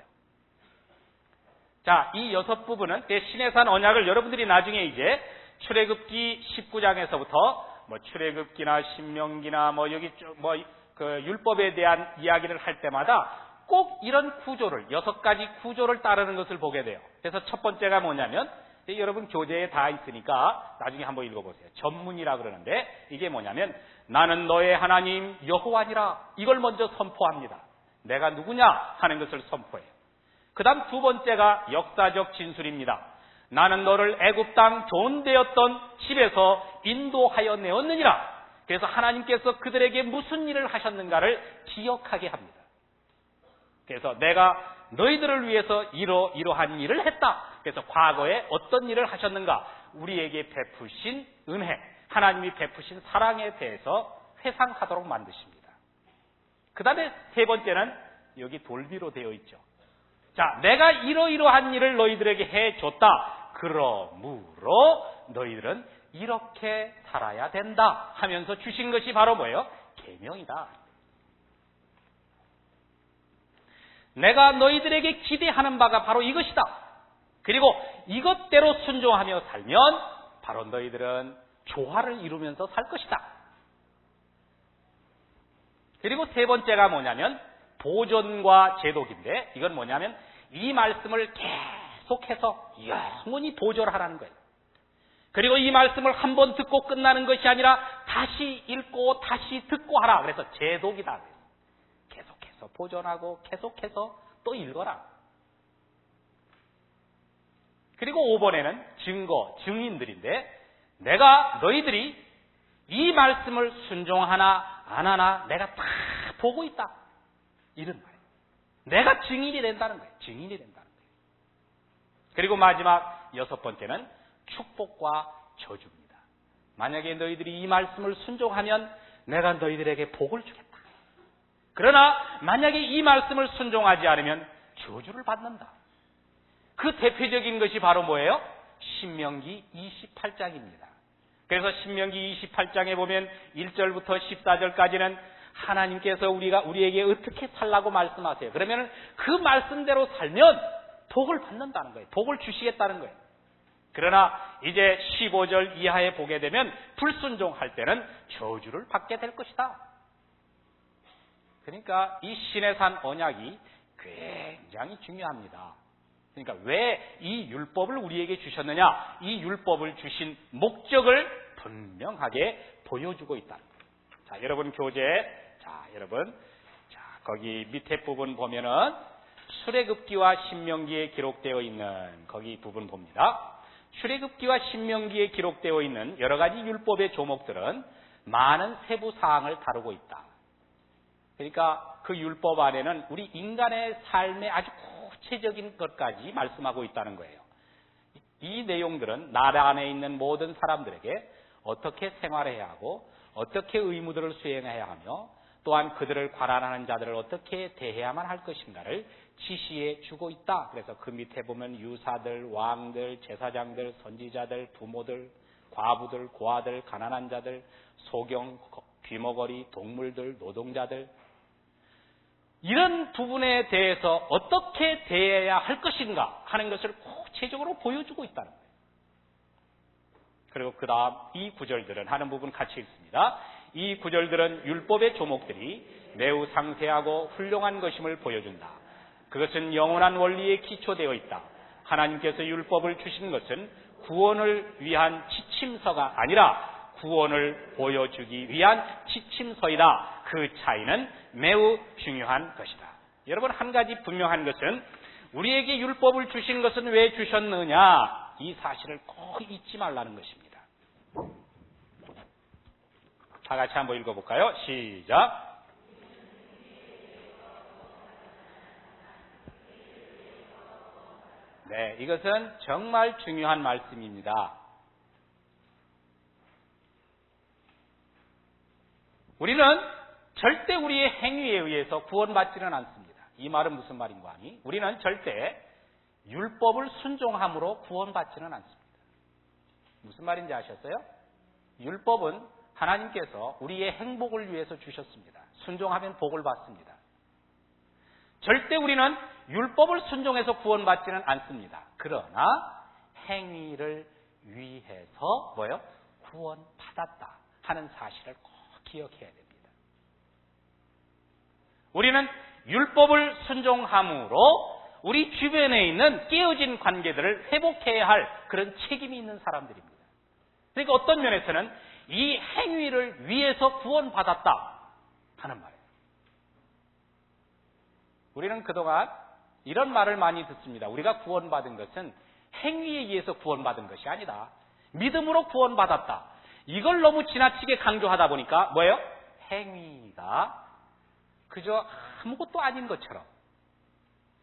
자, 이 6 부분은 시내산 언약을 여러분들이 나중에 이제 출애굽기 19장에서부터 뭐 출애굽기나 신명기나 뭐 여기 뭐 그 율법에 대한 이야기를 할 때마다 꼭 이런 구조를 6가지 구조를 따르는 것을 보게 돼요. 그래서 첫 번째가 뭐냐면 여러분 교재에 다 있으니까 나중에 한번 읽어보세요. 전문이라 그러는데 이게 뭐냐면 나는 너의 하나님 여호와니라 이걸 먼저 선포합니다. 내가 누구냐 하는 것을 선포해요. 그 다음 두 번째가 역사적 진술입니다. 나는 너를 애굽 땅 존대였던 집에서 인도하여 내었느니라. 그래서 하나님께서 그들에게 무슨 일을 하셨는가를 기억하게 합니다. 그래서 내가 너희들을 위해서 이러한 일을 했다. 그래서 과거에 어떤 일을 하셨는가 우리에게 베푸신 은혜, 하나님이 베푸신 사랑에 대해서 회상하도록 만드십니다. 그 다음에 세 번째는 여기 돌비로 되어 있죠. 자, 내가 이러한 일을 너희들에게 해줬다. 그러므로 너희들은 이렇게 살아야 된다 하면서 주신 것이 바로 뭐예요? 계명이다. 내가 너희들에게 기대하는 바가 바로 이것이다. 그리고 이것대로 순종하며 살면 바로 너희들은 조화를 이루면서 살 것이다. 그리고 세 번째가 뭐냐면 보존과 제독인데 이건 뭐냐면 이 말씀을 계속해서 영원히 보존하라는 거예요. 그리고 이 말씀을 한 번 듣고 끝나는 것이 아니라 다시 읽고 다시 듣고 하라. 그래서 제독이다. 계속해서 보존하고 계속해서 또 읽어라. 그리고 5번에는 증거, 증인들인데 내가 너희들이 이 말씀을 순종하나 안 하나 내가 다 보고 있다. 이런 말이에요. 내가 증인이 된다는 거예요. 증인이 된다는 거예요. 그리고 마지막 6번째는 축복과 저주입니다. 만약에 너희들이 이 말씀을 순종하면 내가 너희들에게 복을 주겠다. 그러나 만약에 이 말씀을 순종하지 않으면 저주를 받는다. 그 대표적인 것이 바로 뭐예요? 신명기 28장입니다. 그래서 신명기 28장에 보면 1절부터 14절까지는 하나님께서 우리에게 어떻게 살라고 말씀하세요. 그러면 그 말씀대로 살면 복을 받는다는 거예요. 복을 주시겠다는 거예요. 그러나 이제 15절 이하에 보게 되면 불순종할 때는 저주를 받게 될 것이다. 그러니까 이 신의 산 언약이 굉장히 중요합니다. 그러니까 왜 이 율법을 우리에게 주셨느냐? 이 율법을 주신 목적을 분명하게 보여주고 있다. 자, 여러분 교재, 거기 밑에 부분 보면은 출애굽기와 신명기에 기록되어 있는 거기 부분 봅니다. 출애굽기와 신명기에 기록되어 있는 여러 가지 율법의 조목들은 많은 세부 사항을 다루고 있다. 그러니까 그 율법 안에는 우리 인간의 삶의 아주 구체적인 것까지 말씀하고 있다는 거예요. 이 내용들은 나라 안에 있는 모든 사람들에게 어떻게 생활해야 하고 어떻게 의무들을 수행해야 하며 또한 그들을 관할하는 자들을 어떻게 대해야만 할 것인가를 지시해 주고 있다. 그래서 그 밑에 보면 유사들, 왕들, 제사장들, 선지자들, 부모들, 과부들, 고아들, 가난한 자들, 소경, 귀머거리, 동물들, 노동자들 이런 부분에 대해서 어떻게 대해야 할 것인가 하는 것을 구체적으로 보여주고 있다는 거예요. 그리고 그 다음 이 구절들은 하는 부분 같이 읽습니다. 이 구절들은 율법의 조목들이 매우 상세하고 훌륭한 것임을 보여준다. 그것은 영원한 원리에 기초되어 있다. 하나님께서 율법을 주신 것은 구원을 위한 지침서가 아니라 구원을 보여주기 위한 지침서이다. 그 차이는 매우 중요한 것이다. 여러분 한 가지 분명한 것은 우리에게 율법을 주신 것은 왜 주셨느냐? 이 사실을 꼭 잊지 말라는 것입니다. 다 같이 한번 읽어볼까요? 시작. 네, 이것은 정말 중요한 말씀입니다. 우리는 절대 우리의 행위에 의해서 구원받지는 않습니다. 이 말은 무슨 말인가 하니? 우리는 절대 율법을 순종함으로 구원받지는 않습니다. 무슨 말인지 아셨어요? 율법은 하나님께서 우리의 행복을 위해서 주셨습니다. 순종하면 복을 받습니다. 절대 우리는 율법을 순종해서 구원받지는 않습니다. 그러나 행위를 위해서 뭐예요? 구원받았다 하는 사실을 꼭 기억해야 됩니다. 우리는 율법을 순종함으로 우리 주변에 있는 깨어진 관계들을 회복해야 할 그런 책임이 있는 사람들입니다. 그러니까 어떤 면에서는 이 행위를 위해서 구원받았다 하는 말이에요. 우리는 그동안 이런 말을 많이 듣습니다. 우리가 구원받은 것은 행위에 의해서 구원받은 것이 아니다. 믿음으로 구원받았다. 이걸 너무 지나치게 강조하다 보니까 뭐예요? 행위가 그저 아무것도 아닌 것처럼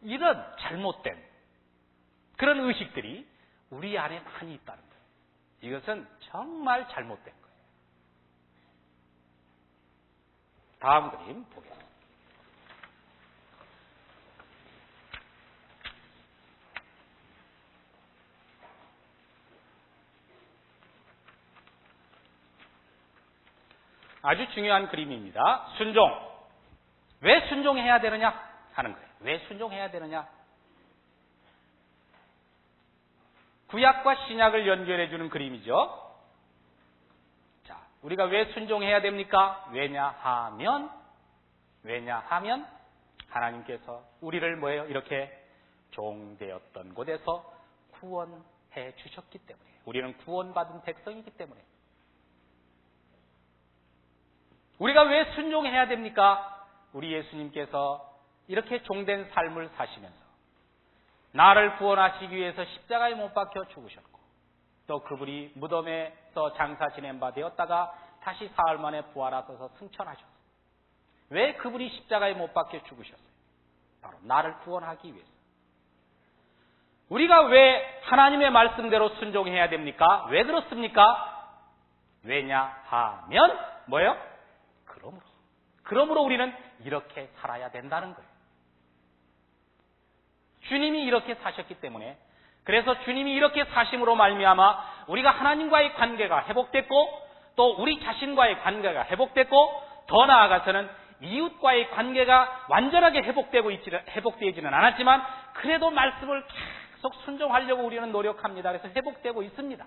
이런 잘못된 그런 의식들이 우리 안에 많이 있다는 거예요. 이것은 정말 잘못된 거예요. 다음 그림 보겠습니다. 아주 중요한 그림입니다. 순종. 왜 순종해야 되느냐 하는 거예요. 왜 순종해야 되느냐? 구약과 신약을 연결해 주는 그림이죠. 자, 우리가 왜 순종해야 됩니까? 왜냐하면 하나님께서 우리를 뭐예요? 이렇게 종되었던 곳에서 구원해 주셨기 때문에. 우리는 구원받은 백성이기 때문에. 우리가 왜 순종해야 됩니까? 우리 예수님께서 이렇게 종된 삶을 사시면서 나를 구원하시기 위해서 십자가에 못 박혀 죽으셨고 또 그분이 무덤에서 장사 지낸 바 되었다가 다시 사흘 만에 부활하셔서 승천하셨어요. 왜 그분이 십자가에 못 박혀 죽으셨어요? 바로 나를 구원하기 위해서. 우리가 왜 하나님의 말씀대로 순종해야 됩니까? 왜 그렇습니까? 왜냐하면 뭐예요? 그러므로 우리는 이렇게 살아야 된다는 거예요. 주님이 이렇게 사셨기 때문에 그래서 주님이 이렇게 사심으로 말미암아 우리가 하나님과의 관계가 회복됐고 또 우리 자신과의 관계가 회복됐고 더 나아가서는 이웃과의 관계가 완전하게 회복되지는 않았지만 그래도 말씀을 계속 순종하려고 우리는 노력합니다. 그래서 회복되고 있습니다.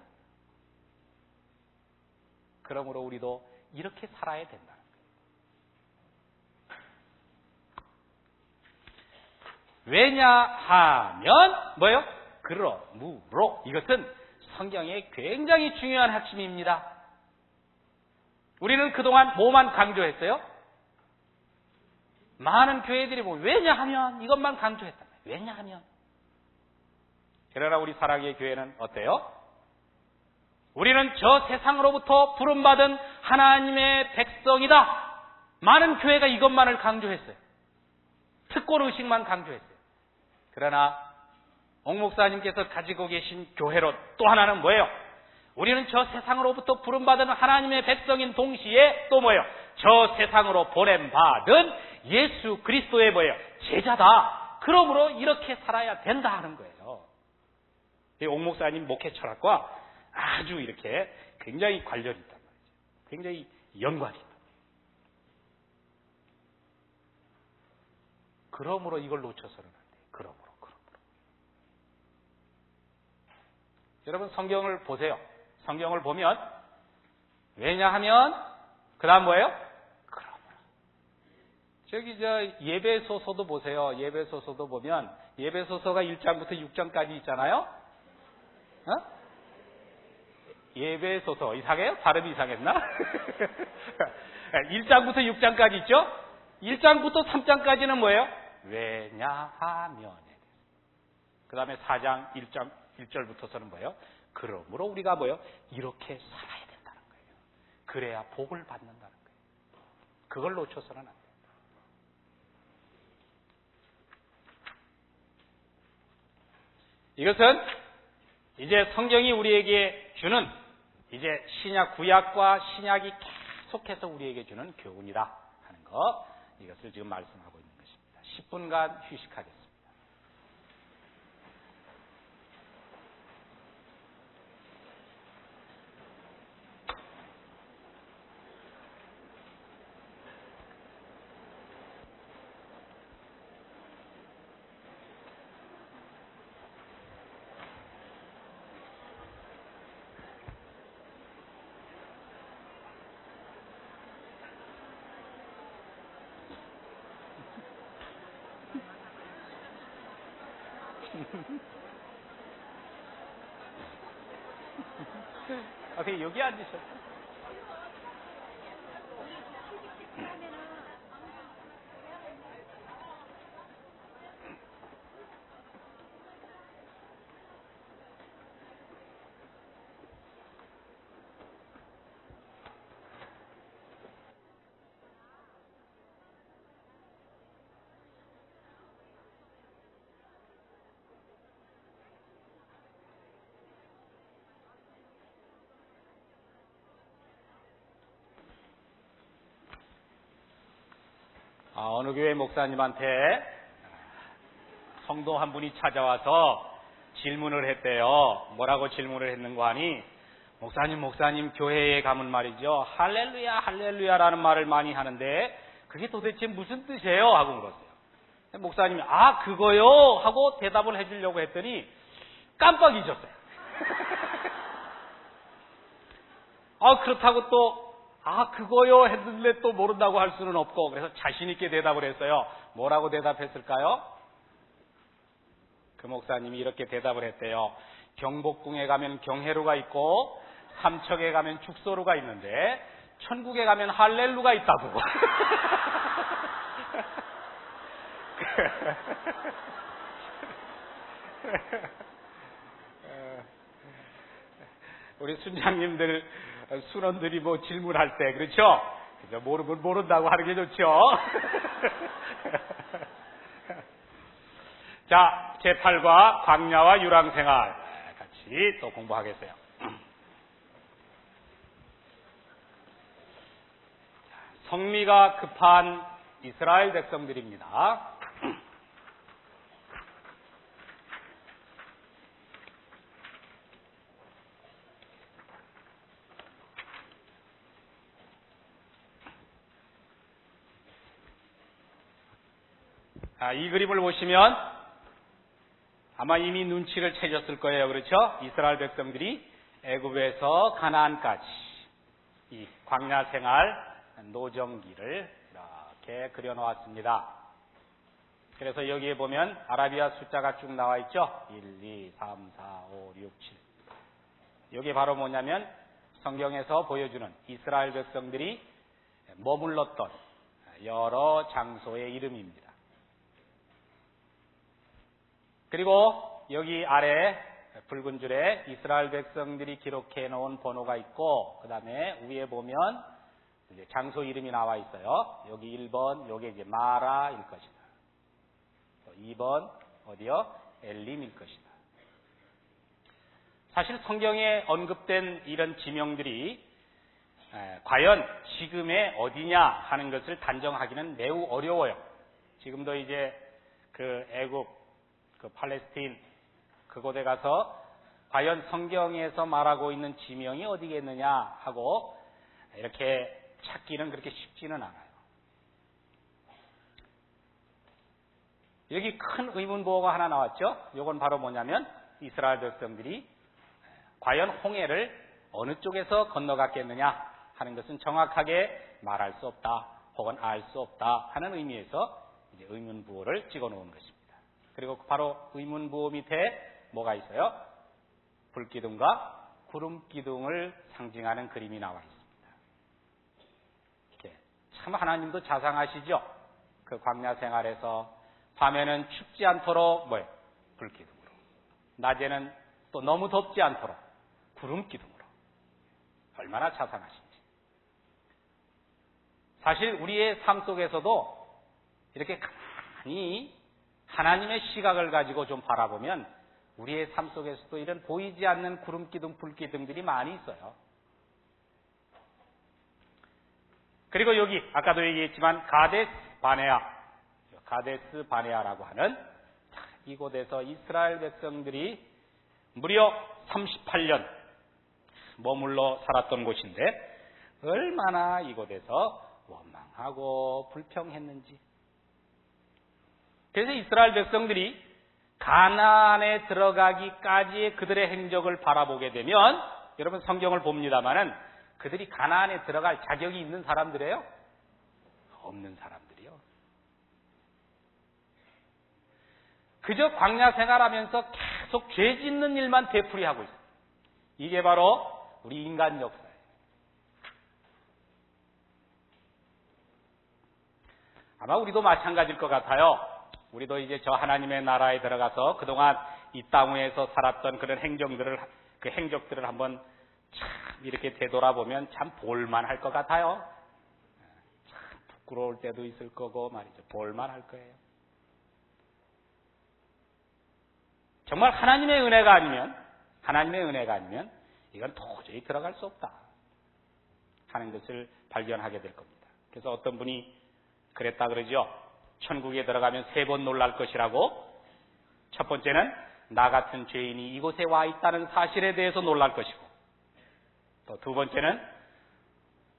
그러므로 우리도 이렇게 살아야 된다. 왜냐하면 뭐예요? 그러므로 이것은 성경의 굉장히 중요한 핵심입니다. 우리는 그동안 뭐만 강조했어요? 많은 교회들이 뭐 왜냐하면 이것만 강조했다. 왜냐하면. 그러나 우리 사랑의 교회는 어때요? 우리는 저 세상으로부터 부름받은 하나님의 백성이다. 많은 교회가 이것만을 강조했어요. 특권의식만 강조했어요. 그러나 옥 목사님께서 가지고 계신 교회로 또 하나는 뭐예요? 우리는 저 세상으로부터 부름받은 하나님의 백성인 동시에 또 뭐예요? 저 세상으로 보냄받은 예수 그리스도의 뭐예요? 제자다. 그러므로 이렇게 살아야 된다 하는 거예요. 옥 목사님 목회 철학과 아주 이렇게 굉장히 관련이 있단 말이죠. 굉장히 연관이 있다. 그러므로 이걸 놓쳐서는 안 돼요. 그러므로. 여러분 성경을 보세요. 성경을 보면 왜냐하면 그 다음 뭐예요? 그러므로. 저기 예배소서도 보세요. 예배소서도 보면 예배소서가 1장부터 6장까지 있잖아요. 예배소서 이상해요? 발음이 이상했나? 1장부터 6장까지 있죠? 1장부터 3장까지는 뭐예요? 왜냐하면. 그 다음에 4장 1절부터서는 뭐예요? 그러므로 우리가 뭐예요? 이렇게 살아야 된다는 거예요. 그래야 복을 받는다는 거예요. 그걸 놓쳐서는 안 돼요. 이것은 이제 성경이 우리에게 주는 이제 구약과 신약이 계속해서 우리에게 주는 교훈이다 하는 거, 이것을 지금 말씀하고 있는 것입니다. 10분간 휴식하겠습니다. 어떻게 여기 앉으셨어요? 어느 교회 목사님한테 성도 한 분이 찾아와서 질문을 했대요. 뭐라고 질문을 했는가 하니, 목사님 교회에 가면 말이죠, 할렐루야 할렐루야라는 말을 많이 하는데 그게 도대체 무슨 뜻이에요? 하고 물었어요. 목사님이 그거요? 하고 대답을 해주려고 했더니 깜빡 잊었어요. 그렇다고 또 그거요 했는데 또 모른다고 할 수는 없고, 그래서 자신 있게 대답을 했어요. 뭐라고 대답했을까요? 그 목사님이 이렇게 대답을 했대요. 경복궁에 가면 경회루가 있고 삼척에 가면 죽소루가 있는데 천국에 가면 할렐루가 있다고. 우리 순장님들, 순원들이 뭐 질문할 때, 그렇죠? 그래서 모르면 모른다고 하는 게 좋죠? 자, 제8과 광야와 유랑생활 같이 또 공부하겠어요. 성미가 급한 이스라엘 백성들입니다. 이 그림을 보시면 아마 이미 눈치를 채셨을 거예요. 그렇죠? 이스라엘 백성들이 애굽에서 가나안까지 이 광야 생활 노정기를 이렇게 그려놓았습니다. 그래서 여기에 보면 아라비아 숫자가 쭉 나와 있죠? 1, 2, 3, 4, 5, 6, 7. 여기 바로 뭐냐면 성경에서 보여주는 이스라엘 백성들이 머물렀던 여러 장소의 이름입니다. 그리고 여기 아래 붉은 줄에 이스라엘 백성들이 기록해 놓은 번호가 있고, 그 다음에 위에 보면 이제 장소 이름이 나와 있어요. 여기 1번, 요게 이제 마라일 것이다. 2번, 어디요? 엘림일 것이다. 사실 성경에 언급된 이런 지명들이 과연 지금의 어디냐 하는 것을 단정하기는 매우 어려워요. 지금도 이제 그 애굽, 그 팔레스틴 그곳에 가서 과연 성경에서 말하고 있는 지명이 어디겠느냐 하고 이렇게 찾기는 그렇게 쉽지는 않아요. 여기 큰 의문부호가 하나 나왔죠. 이건 바로 뭐냐면 이스라엘 백성들이 과연 홍해를 어느 쪽에서 건너갔겠느냐 하는 것은 정확하게 말할 수 없다 혹은 알 수 없다 하는 의미에서 이제 의문부호를 찍어 놓은 것입니다. 그리고 바로 의문부호 밑에 뭐가 있어요? 불기둥과 구름기둥을 상징하는 그림이 나와 있습니다. 이렇게 참 하나님도 자상하시죠? 그 광야 생활에서 밤에는 춥지 않도록 불기둥으로, 낮에는 또 너무 덥지 않도록 구름기둥으로. 얼마나 자상하신지. 사실 우리의 삶 속에서도 이렇게 가만히 하나님의 시각을 가지고 좀 바라보면 우리의 삶 속에서도 이런 보이지 않는 구름기둥, 불기둥들이 많이 있어요. 그리고 여기 아까도 얘기했지만 가데스 바네아라고 하는 이곳에서 이스라엘 백성들이 무려 38년 머물러 살았던 곳인데 얼마나 이곳에서 원망하고 불평했는지. 그래서 이스라엘 백성들이 가나안에 들어가기까지의 그들의 행적을 바라보게 되면, 여러분 성경을 봅니다마는 그들이 가나안에 들어갈 자격이 있는 사람들이에요? 없는 사람들이요. 그저 광야 생활하면서 계속 죄 짓는 일만 되풀이하고 있어요. 이게 바로 우리 인간 역사예요. 아마 우리도 마찬가지일 것 같아요. 우리도 이제 저 하나님의 나라에 들어가서 그동안 이 땅 위에서 살았던 그런 행적들을 한번 참 이렇게 되돌아보면 참 볼만할 것 같아요. 참 부끄러울 때도 있을 거고 말이죠. 볼만할 거예요. 정말 하나님의 은혜가 아니면 이건 도저히 들어갈 수 없다 하는 것을 발견하게 될 겁니다. 그래서 어떤 분이 그랬다 그러죠. 천국에 들어가면 3번 놀랄 것이라고. 첫 번째는 나 같은 죄인이 이곳에 와 있다는 사실에 대해서 놀랄 것이고, 또 두 번째는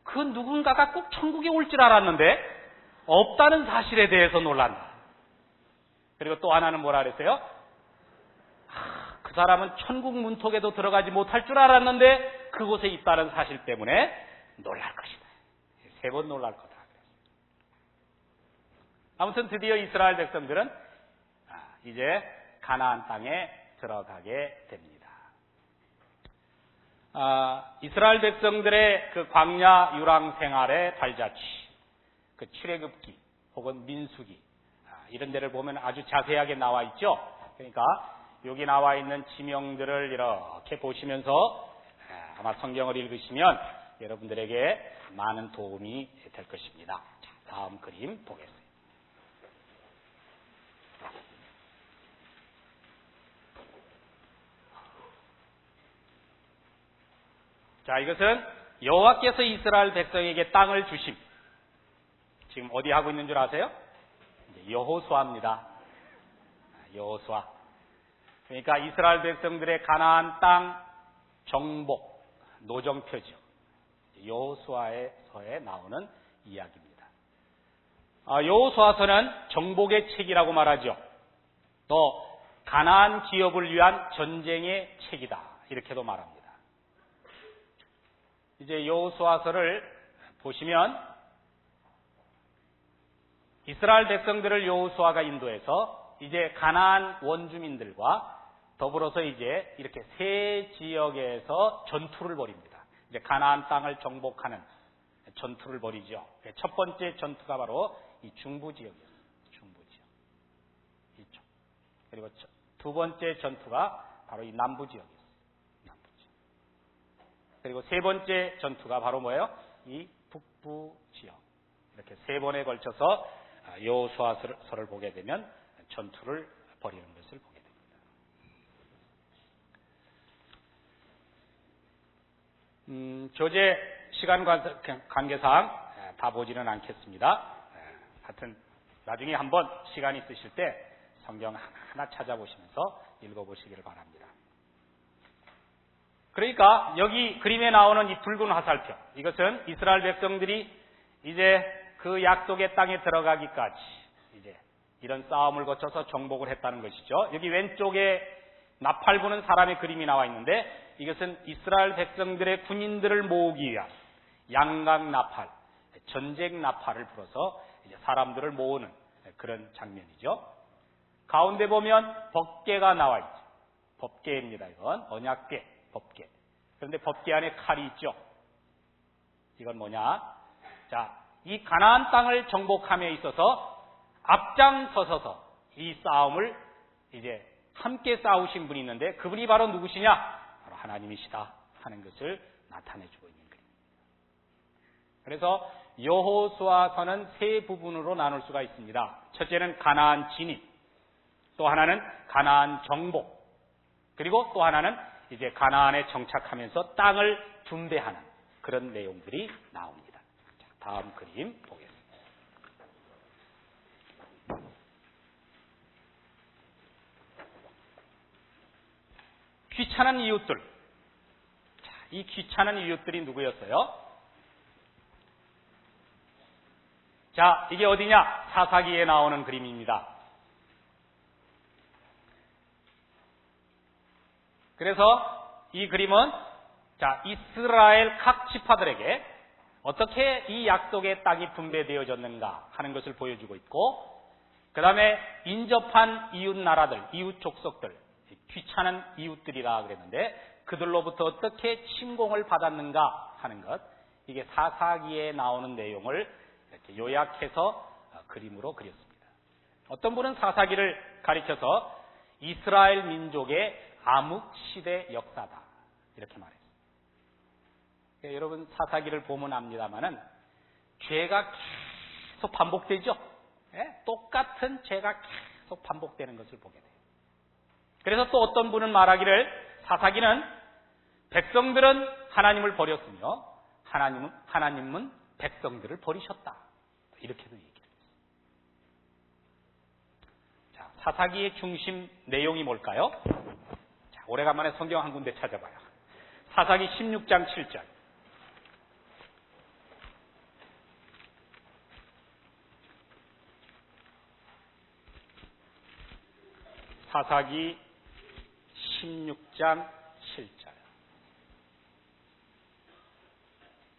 그 누군가가 꼭 천국에 올 줄 알았는데 없다는 사실에 대해서 놀란다. 그리고 또 하나는 뭐라 그랬어요? 그 사람은 천국 문턱에도 들어가지 못할 줄 알았는데 그곳에 있다는 사실 때문에 놀랄 것이다. 3번 놀랄 거다. 아무튼 드디어 이스라엘 백성들은 이제 가나안 땅에 들어가게 됩니다. 이스라엘 백성들의 그 광야 유랑 생활의 발자취, 그 출애굽기 혹은 민수기 이런 데를 보면 아주 자세하게 나와 있죠. 그러니까 여기 나와 있는 지명들을 이렇게 보시면서 아마 성경을 읽으시면 여러분들에게 많은 도움이 될 것입니다. 자, 다음 그림 보겠습니다. 자, 이것은 여호와께서 이스라엘 백성에게 땅을 주심. 지금 어디 하고 있는 줄 아세요? 여호수아입니다. 여호수아. 그러니까 이스라엘 백성들의 가나안 땅 정복, 노정표죠. 여호수아서에 나오는 이야기입니다. 여호수아서는 정복의 책이라고 말하죠. 또 가나안 기업을 위한 전쟁의 책이다. 이렇게도 말합니다. 이제 여호수아서를 보시면 이스라엘 백성들을 여호수아가 인도해서 이제 가나안 원주민들과 더불어서 이제 이렇게 세 지역에서 전투를 벌입니다. 이제 가나안 땅을 정복하는 전투를 벌이죠. 첫 번째 전투가 바로 이 중부 지역이었어요. 중부 지역. 이쪽. 그리고 두 번째 전투가 바로 이 남부 지역이었어요. 그리고 세 번째 전투가 바로 뭐예요? 이 북부 지역. 이렇게 3번에 걸쳐서 여호수아서를 보게 되면 전투를 벌이는 것을 보게 됩니다. 교재 시간 관계상 다 보지는 않겠습니다. 하여튼 나중에 한번 시간 있으실 때 성경 하나 찾아보시면서 읽어보시기를 바랍니다. 그러니까 여기 그림에 나오는 이 붉은 화살표, 이것은 이스라엘 백성들이 이제 그 약속의 땅에 들어가기까지 이제 이런 싸움을 거쳐서 정복을 했다는 것이죠. 여기 왼쪽에 나팔 부는 사람의 그림이 나와 있는데 이것은 이스라엘 백성들의 군인들을 모으기 위한 양각 나팔, 전쟁 나팔을 불어서 이제 사람들을 모으는 그런 장면이죠. 가운데 보면 법궤가 나와 있죠. 법궤입니다. 이건 언약궤. 법궤. 그런데 법궤 안에 칼이 있죠. 이건 뭐냐? 자, 이 가나안 땅을 정복함에 있어서 앞장서서 이 싸움을 이제 함께 싸우신 분이 있는데 그분이 바로 누구시냐? 바로 하나님이시다 하는 것을 나타내주고 있는 것입니다. 그래서 여호수아서는 3 부분으로 나눌 수가 있습니다. 첫째는 가나안 진입, 또 하나는 가나안 정복, 그리고 또 하나는 이제 가나안에 정착하면서 땅을 분배하는 그런 내용들이 나옵니다. 자, 다음 그림 보겠습니다. 귀찮은 이웃들. 자, 이 귀찮은 이웃들이 누구였어요? 자, 이게 어디냐? 사사기에 나오는 그림입니다. 그래서 이 그림은 자, 이스라엘 각 지파들에게 어떻게 이 약속의 땅이 분배되어졌는가 하는 것을 보여주고 있고, 그 다음에 인접한 이웃 나라들, 이웃 족속들, 귀찮은 이웃들이라 그랬는데 그들로부터 어떻게 침공을 받았는가 하는 것, 이게 사사기에 나오는 내용을 이렇게 요약해서 그림으로 그렸습니다. 어떤 분은 사사기를 가리켜서 이스라엘 민족의 암흑시대 역사다 이렇게 말했습니다. 그러니까 여러분 사사기를 보면 압니다마는 죄가 계속 반복되죠. 예? 똑같은 죄가 계속 반복되는 것을 보게 돼요. 그래서 또 어떤 분은 말하기를 사사기는 백성들은 하나님을 버렸으며 하나님은 백성들을 버리셨다. 이렇게도 얘기를 했어요. 자, 사사기의 중심 내용이 뭘까요? 자, 오래간만에 성경 한 군데 찾아봐요. 사사기 16장 7절. 사사기 16장 7절.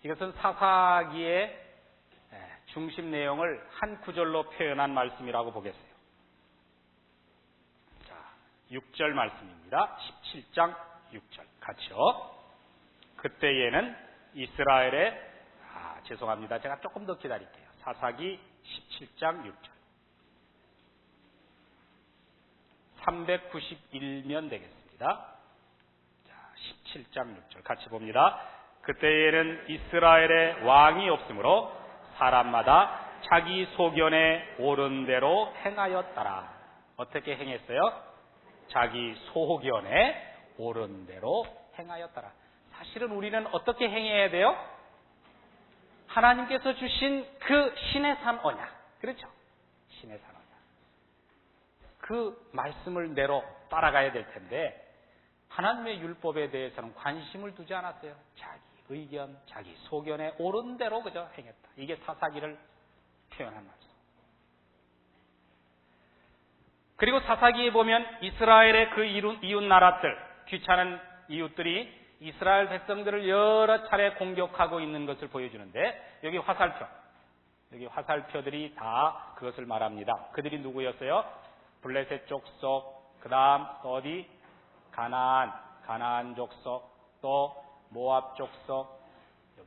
이것은 사사기의 중심 내용을 한 구절로 표현한 말씀이라고 보겠어요. 자, 6절 말씀입니다. 17장 6절. 같이요. 그때에는 이스라엘의 죄송합니다. 제가 조금 더 기다릴게요. 사사기 17장 6절. 391면 되겠습니다. 자, 17장 6절 같이 봅니다. 그때에는 이스라엘의 왕이 없으므로 사람마다 자기 소견에 옳은 대로 행하였더라. 어떻게 행했어요? 자기 소견에 옳은 대로 행하였더라. 사실은 우리는 어떻게 행해야 돼요? 하나님께서 주신 그 신의 산 언약. 그렇죠? 신의 산 언약. 그 말씀을 내로 따라가야 될 텐데 하나님의 율법에 대해서는 관심을 두지 않았어요. 자기 의견, 자기 소견에 옳은 대로 그저 행했다. 이게 사사기를 표현한 말씀. 그리고 사사기에 보면 이스라엘의 그 이웃 나라들, 귀찮은 이웃들이 이스라엘 백성들을 여러 차례 공격하고 있는 것을 보여주는데 여기 화살표들이 다 그것을 말합니다. 그들이 누구였어요? 블레셋 족속, 그 다음 또 어디? 가나안 족속, 또 모압 족속,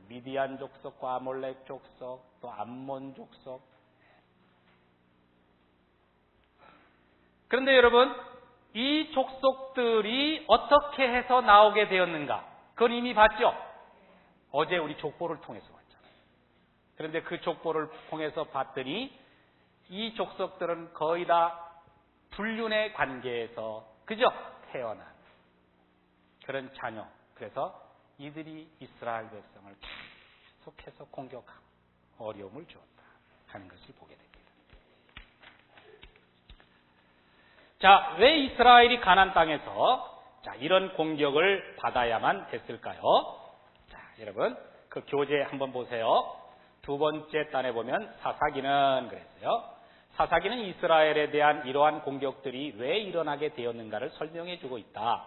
미디안 족속과 아몰렉 족속, 또 암몬 족속. 그런데 여러분, 이 족속들이 어떻게 해서 나오게 되었는가? 그건 이미 봤죠? 어제 우리 족보를 통해서 봤잖아요. 그런데 그 족보를 통해서 봤더니 이 족속들은 거의 다 불륜의 관계에서 그저 태어난 그런 자녀. 그래서 이들이 이스라엘 백성을 계속해서 공격하고 어려움을 주었다 하는 것을 보게 됩니다. 자, 왜 이스라엘이 가나안 땅에서 이런 공격을 받아야만 됐을까요? 자, 여러분 그 교재 한번 보세요. 두 번째 단에 보면 사사기는 그랬어요. 사사기는 이스라엘에 대한 이러한 공격들이 왜 일어나게 되었는가를 설명해 주고 있다.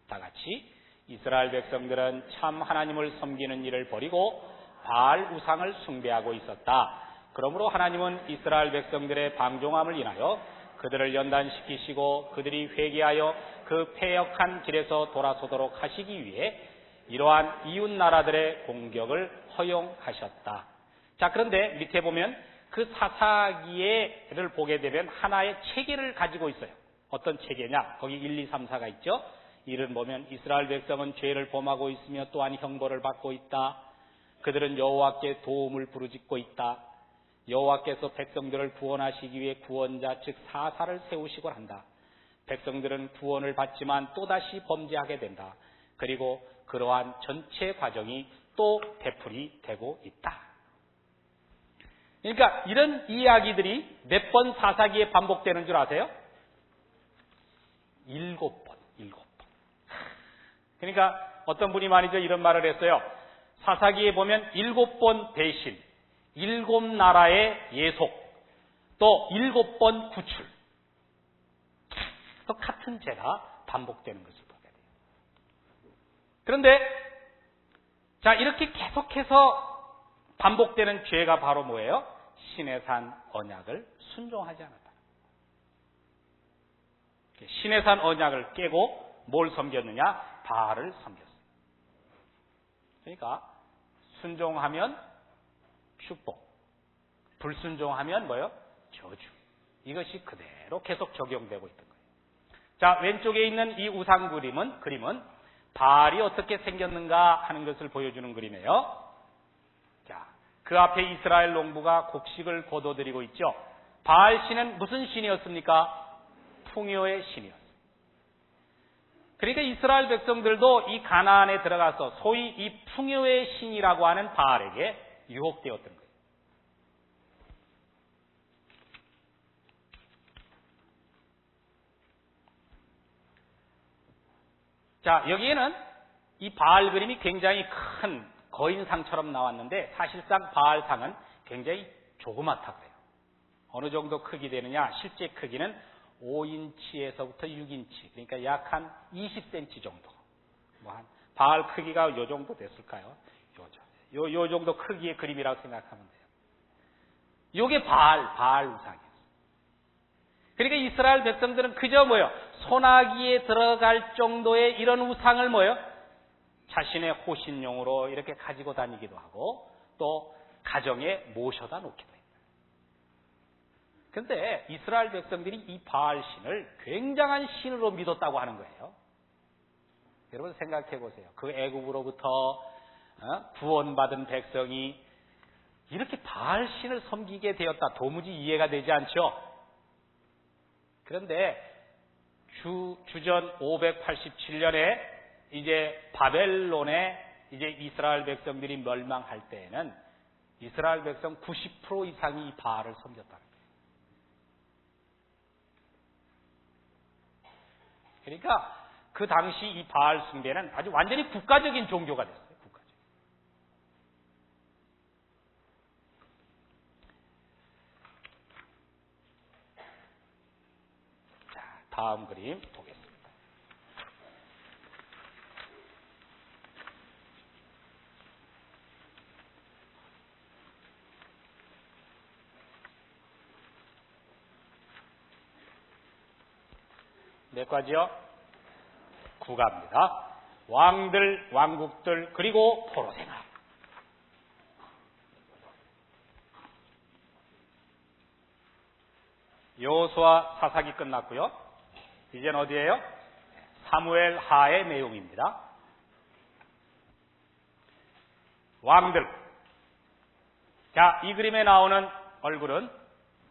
다 같이 이스라엘 백성들은 참 하나님을 섬기는 일을 버리고 바알 우상을 숭배하고 있었다. 그러므로 하나님은 이스라엘 백성들의 방종함을 인하여 그들을 연단시키시고 그들이 회개하여 그 패역한 길에서 돌아서도록 하시기 위해 이러한 이웃 나라들의 공격을 허용하셨다. 자, 그런데 밑에 보면 그 사사기를 보게 되면 하나의 체계를 가지고 있어요. 어떤 체계냐? 거기 1, 2, 3, 4가 있죠. 1은 보면 이스라엘 백성은 죄를 범하고 있으며 또한 형벌을 받고 있다. 그들은 여호와께 도움을 부르짖고 있다. 여호와께서 백성들을 구원하시기 위해 구원자 즉 사사를 세우시곤 한다. 백성들은 구원을 받지만 또다시 범죄하게 된다. 그리고 그러한 전체 과정이 또 되풀이 되고 있다. 그러니까 이런 이야기들이 몇 번 사사기에 반복되는 줄 아세요? 7번. 그러니까 어떤 분이 말이죠 이런 말을 했어요. 사사기에 보면 7번 배신, 7나라의 예속, 또 7번 구출. 또 같은 죄가 반복되는 것을 보게 돼요. 그런데 자, 이렇게 계속해서 반복되는 죄가 바로 뭐예요? 신의 산 언약을 순종하지 않았다. 시내산 언약을 깨고 뭘 섬겼느냐? 바알을 섬겼어요. 그러니까 순종하면 축복, 불순종하면 뭐요? 저주. 이것이 그대로 계속 적용되고 있던 거예요. 자, 왼쪽에 있는 이 우상 그림은 바알이 어떻게 생겼는가 하는 것을 보여주는 그림이에요. 자, 그 앞에 이스라엘 농부가 곡식을 거둬들이고 있죠. 바알 신은 무슨 신이었습니까? 풍요의 신이었어요. 그러니까 이스라엘 백성들도 이 가나안에 들어가서 소위 이 풍요의 신이라고 하는 바알에게 유혹되었던 거예요. 자, 여기에는 이 바알 그림이 굉장히 큰 거인상처럼 나왔는데 사실상 바알상은 굉장히 조그맣다고 해요. 어느 정도 크기 되느냐? 실제 크기는 5인치에서부터 6인치, 그러니까 약 한 20cm 정도. 바알 크기가 요 정도 됐을까요? 요 정도 크기의 그림이라고 생각하면 돼요. 요게 바알 우상이에요. 그러니까 이스라엘 백성들은 그저 소나기에 들어갈 정도의 이런 우상을 자신의 호신용으로 이렇게 가지고 다니기도 하고 또 가정에 모셔다 놓기도 해요. 그런데 이스라엘 백성들이 이 바알 신을 굉장한 신으로 믿었다고 하는 거예요. 여러분 생각해 보세요. 그 애국으로부터 구원받은 백성이 이렇게 바알 신을 섬기게 되었다. 도무지 이해가 되지 않죠? 그런데 주전 587년에 이제 바벨론에 이제 이스라엘 백성들이 멸망할 때에는 이스라엘 백성 90% 이상이 이 바알을 섬겼다는 거예요. 그러니까 그 당시 이 바알 숭배는 아주 완전히 국가적인 종교가 됐어요. 국가적. 자, 다음 그림 보겠습니다. 몇 가지요? 9가입니다. 왕들, 왕국들, 그리고 포로생활. 여호수아 사사기 끝났고요. 이젠 어디예요? 사무엘 하의 내용입니다. 왕들. 자, 이 그림에 나오는 얼굴은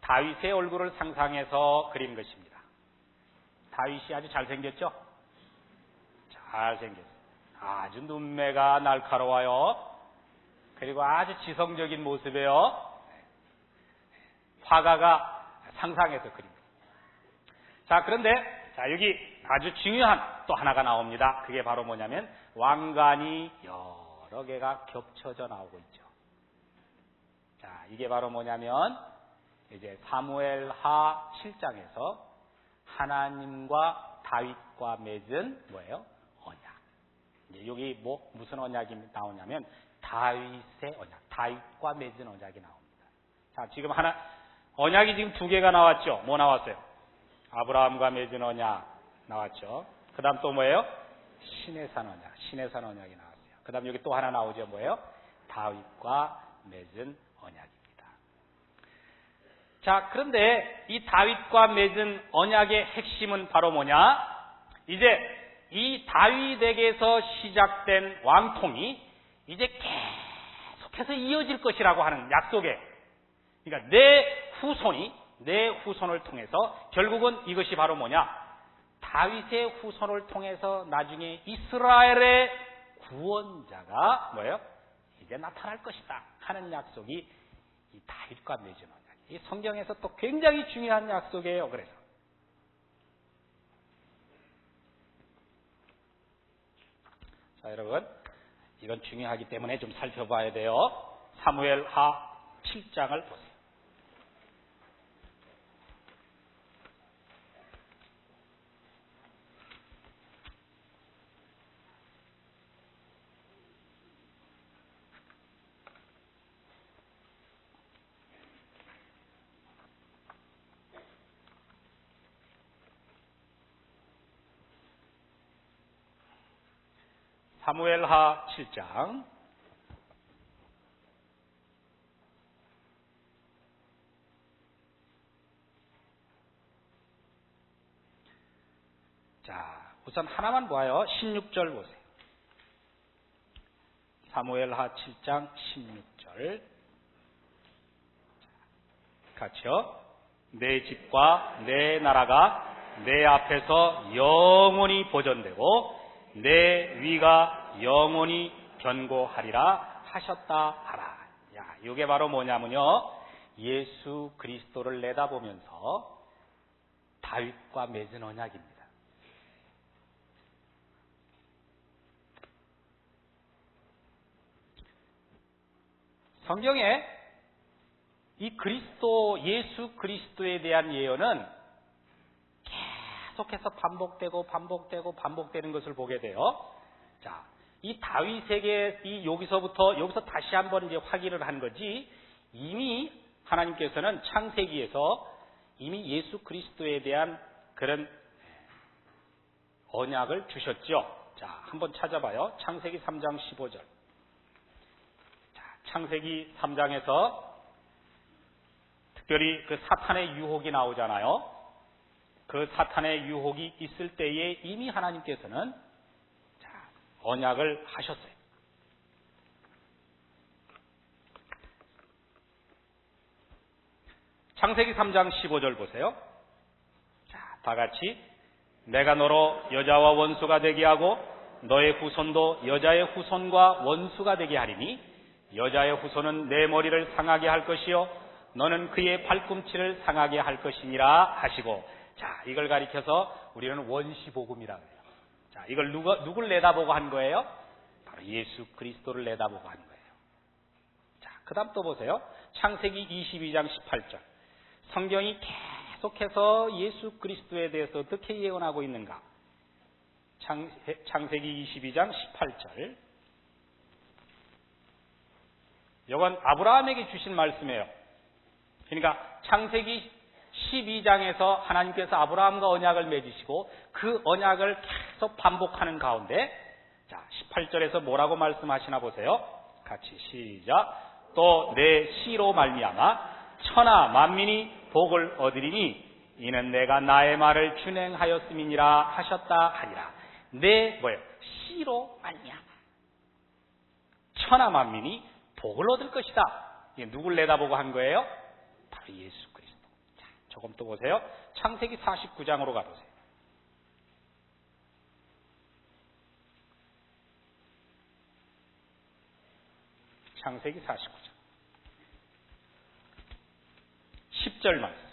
다윗의 얼굴을 상상해서 그린 것입니다. 다윗이 아주 잘생겼죠? 잘생겼어요. 아주 눈매가 날카로워요. 그리고 아주 지성적인 모습이에요. 화가가 상상해서 그린 거예요. 자, 그런데 여기 아주 중요한 또 하나가 나옵니다. 그게 바로 뭐냐면 왕관이 여러 개가 겹쳐져 나오고 있죠. 자, 이게 바로 뭐냐면 이제 사무엘 하 7장에서 하나님과 다윗과 맺은 언약. 이제 여기 무슨 언약이 나오냐면 다윗의 언약, 다윗과 맺은 언약이 나옵니다. 자, 지금 언약이 지금 2개가 나왔죠. 뭐 나왔어요? 아브라함과 맺은 언약 나왔죠. 그다음 또 뭐예요? 시내산 언약, 시내산 언약이 나왔어요. 그다음 여기 또 하나 나오죠. 뭐예요? 다윗과 맺은 언약입니다. 자, 그런데 이 다윗과 맺은 언약의 핵심은 바로 뭐냐? 이제 이 다윗에게서 시작된 왕통이 이제 계속해서 이어질 것이라고 하는 약속에, 그러니까 내 후손을 통해서 결국은 이것이 바로 뭐냐? 다윗의 후손을 통해서 나중에 이스라엘의 구원자가 이제 나타날 것이다 하는 약속이 이 다윗과 맺은 언약. 이 성경에서 또 굉장히 중요한 약속이에요. 그래서 자, 여러분 이건 중요하기 때문에 좀 살펴봐야 돼요. 사무엘 하 7장을 보세요. 사무엘하 7장 자, 우선 하나만 봐요. 16절 보세요. 사무엘하 7장 16절 같이요. 내 집과 내 나라가 내 앞에서 영원히 보존되고 내 위가 영원히 견고하리라 하셨다 하라. 야, 이게 바로 뭐냐면요, 예수 그리스도를 내다보면서 다윗과 맺은 언약입니다. 성경에 이 그리스도, 예수 그리스도에 대한 예언은 계속해서 반복되는 것을 보게 돼요. 자, 이 다윗에게 여기서 다시 한번 이제 확인을 한 거지, 이미 하나님께서는 창세기에서 이미 예수 그리스도에 대한 그런 언약을 주셨죠. 자, 한번 찾아봐요. 창세기 3장 15절. 창세기 3장에서 특별히 그 사탄의 유혹이 나오잖아요. 그 사탄의 유혹이 있을 때에 이미 하나님께서는 언약을 하셨어요. 창세기 3장 15절 보세요. 자, 다 같이. 내가 너로 여자와 원수가 되게 하고 너의 후손도 여자의 후손과 원수가 되게 하리니 여자의 후손은 내 머리를 상하게 할 것이요 너는 그의 발꿈치를 상하게 할 것이니라 하시고, 자, 이걸 가리켜서 우리는 원시복음이라고 해요. 자, 이걸 누굴 내다보고 한 거예요? 바로 예수 그리스도를 내다보고 한 거예요. 자, 그 다음 또 보세요. 창세기 22장 18절. 성경이 계속해서 예수 그리스도에 대해서 어떻게 예언하고 있는가? 창세기 22장 18절. 이건 아브라함에게 주신 말씀이에요. 그러니까 창세기 12장에서 하나님께서 아브라함과 언약을 맺으시고 그 언약을 계속 반복하는 가운데, 자, 18절에서 뭐라고 말씀하시나 보세요. 같이 시작. 또 내 씨로 말미암아 천하 만민이 복을 얻으리니 이는 내가 나의 말을 준행하였음이니라 하셨다 하니라. 내 씨로 말미암아 천하 만민이 복을 얻을 것이다. 이게 누굴 내다보고 한 거예요? 바로 예수 그리스도. 자, 조금 또 보세요. 창세기 49장으로 가보세요. 창세기 49장 10절 말씀.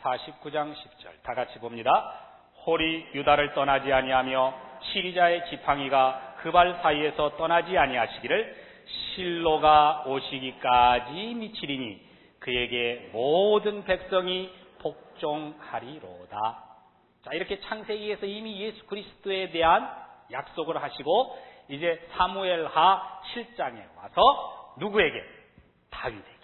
(49장 10절) 다 같이 봅니다. 홀이 유다를 떠나지 아니하며 시리자의 지팡이가 그 발 사이에서 떠나지 아니하시기를 실로가 오시기까지 미치리니 그에게 모든 백성이 복종하리로다. 자, 이렇게 창세기에서 이미 예수 그리스도에 대한 약속을 하시고 이제 사무엘하 7장에 와서 누구에게? 다윗에게.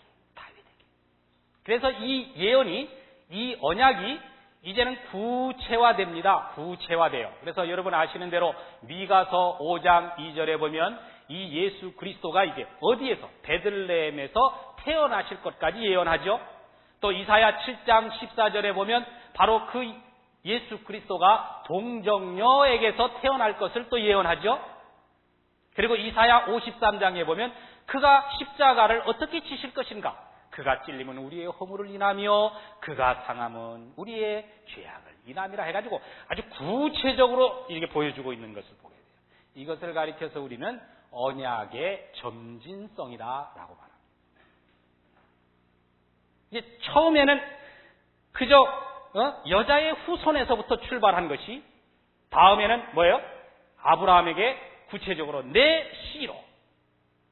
그래서 이 예언이, 이 언약이 이제는 구체화됩니다. 구체화돼요. 그래서 여러분 아시는 대로 미가서 5장 2절에 보면 이 예수 그리스도가 이제 어디에서? 베들레헴에서 태어나실 것까지 예언하죠. 또 이사야 7장 14절에 보면 바로 그 예수 그리스도가 동정녀에게서 태어날 것을 또 예언하죠. 그리고 이사야 53장에 보면 그가 십자가를 어떻게 치실 것인가? 그가 찔림은 우리의 허물을 인하며 그가 상함은 우리의 죄악을 인함이라 해가지고 아주 구체적으로 이렇게 보여주고 있는 것을 보게 돼요. 이것을 가리켜서 우리는 언약의 점진성이다라고 말합니다. 이제 처음에는 그저 여자의 후손에서부터 출발한 것이 다음에는 뭐예요? 아브라함에게 구체적으로 내 씨로,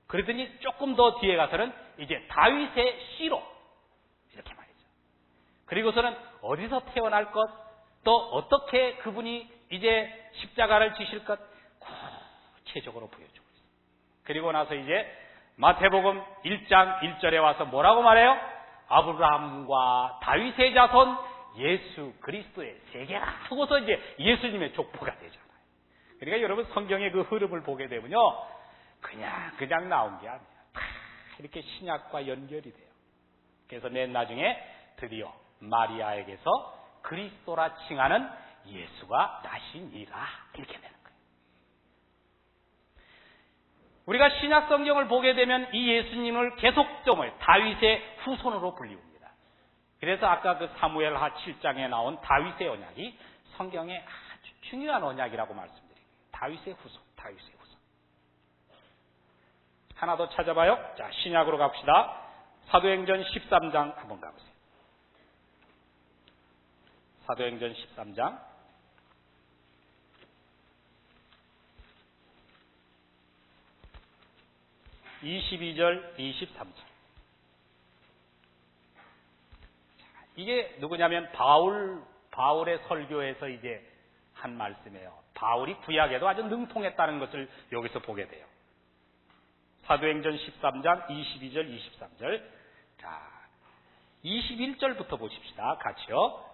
그러더니 조금 더 뒤에 가서는 이제 다윗의 씨로, 이렇게 말이죠. 그리고서는 어디서 태어날 것, 또 어떻게 그분이 이제 십자가를 지실 것 구체적으로 보여주고 있어요. 그리고 나서 이제 마태복음 1장 1절에 와서 뭐라고 말해요? 아브라함과 다윗의 자손 예수 그리스도의 세계라 하고서 이제 예수님의 족보가 되잖아요. 그러니까 여러분 성경의 그 흐름을 보게 되면요, 그냥 나온 게 아니에요. 다 이렇게 신약과 연결이 돼요. 그래서 맨 나중에 드디어 마리아에게서 그리스도라 칭하는 예수가 나시니라 이렇게 되는 거예요. 우리가 신약 성경을 보게 되면 이 예수님을 계속적으로 다윗의 후손으로 불리웁니다. 그래서 아까 그 사무엘하 7장에 나온 다윗의 언약이 성경의 아주 중요한 언약이라고 말씀드립니다. 다윗의 후손. 하나 더 찾아봐요. 자, 신약으로 갑시다. 사도행전 13장 한번 가보세요. 사도행전 13장 22절, 23절. 이게 누구냐면 바울의 설교에서 이제 한 말씀이에요. 바울이 구약에도 아주 능통했다는 것을 여기서 보게 돼요. 사도행전 13장 22절, 23절. 자, 21절부터 보십시다. 같이요.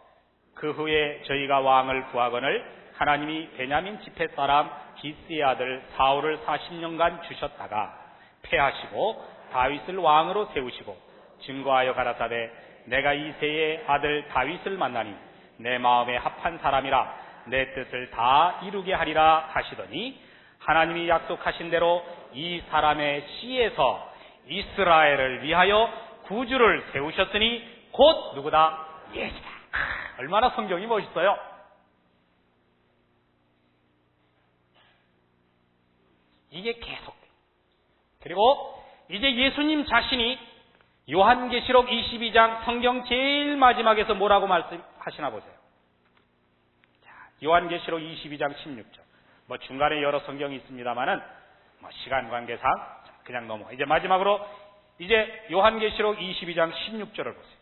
그 후에 저희가 왕을 구하거늘 하나님이 베냐민 지파 사람 기스의 아들 사울을 40년간 주셨다가 패하시고 다윗을 왕으로 세우시고 증거하여 가라사대 내가 이새의 아들 다윗을 만나니 내 마음에 합한 사람이라 내 뜻을 다 이루게 하리라 하시더니 하나님이 약속하신 대로 이 사람의 씨에서 이스라엘을 위하여 구주를 세우셨으니 곧 누구다? 예수다. 얼마나 성경이 멋있어요. 이게 계속돼요. 그리고 이제 예수님 자신이 요한계시록 22장 성경 제일 마지막에서 뭐라고 말씀하시나 보세요. 자, 요한계시록 22장 16절. 뭐 중간에 여러 성경이 있습니다만은 뭐 시간 관계상 그냥 넘어. 이제 마지막으로 이제 요한계시록 22장 16절을 보세요.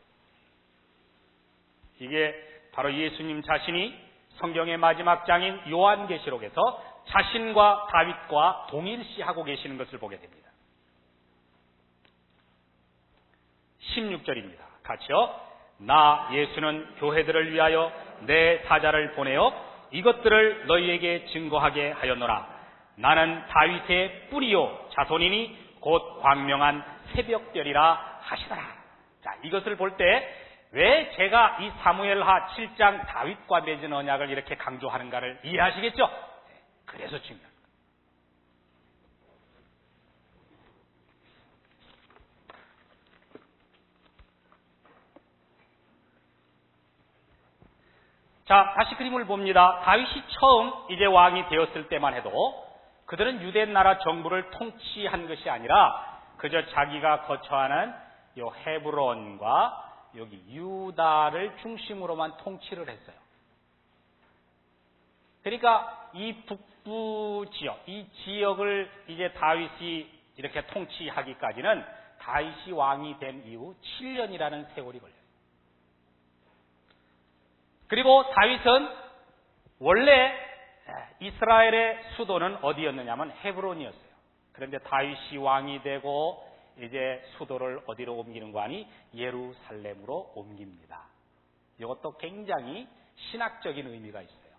이게 바로 예수님 자신이 성경의 마지막 장인 요한계시록에서 자신과 다윗과 동일시하고 계시는 것을 보게 됩니다. 16절입니다. 같이요. 나 예수는 교회들을 위하여 내 사자를 보내어 이것들을 너희에게 증거하게 하였노라. 나는 다윗의 뿌리요 자손이니 곧 광명한 새벽별이라 하시더라. 자, 이것을 볼 때 왜 제가 이 사무엘하 7장 다윗과 맺은 언약을 이렇게 강조하는가를 이해하시겠죠? 그래서 중요합니다. 자, 다시 그림을 봅니다. 다윗이 처음 이제 왕이 되었을 때만 해도 그들은 유대 나라 정부를 통치한 것이 아니라 그저 자기가 거처하는 요 헤브론과 여기 유다를 중심으로만 통치를 했어요. 그러니까 이 북부 지역, 이 지역을 이제 다윗이 이렇게 통치하기까지는 다윗이 왕이 된 이후 7년이라는 세월이 걸려요. 그리고 다윗은 원래 이스라엘의 수도는 어디였느냐면 헤브론이었어요. 그런데 다윗이 왕이 되고 이제 수도를 어디로 옮기는 거 아니? 예루살렘으로 옮깁니다. 이것도 굉장히 신학적인 의미가 있어요.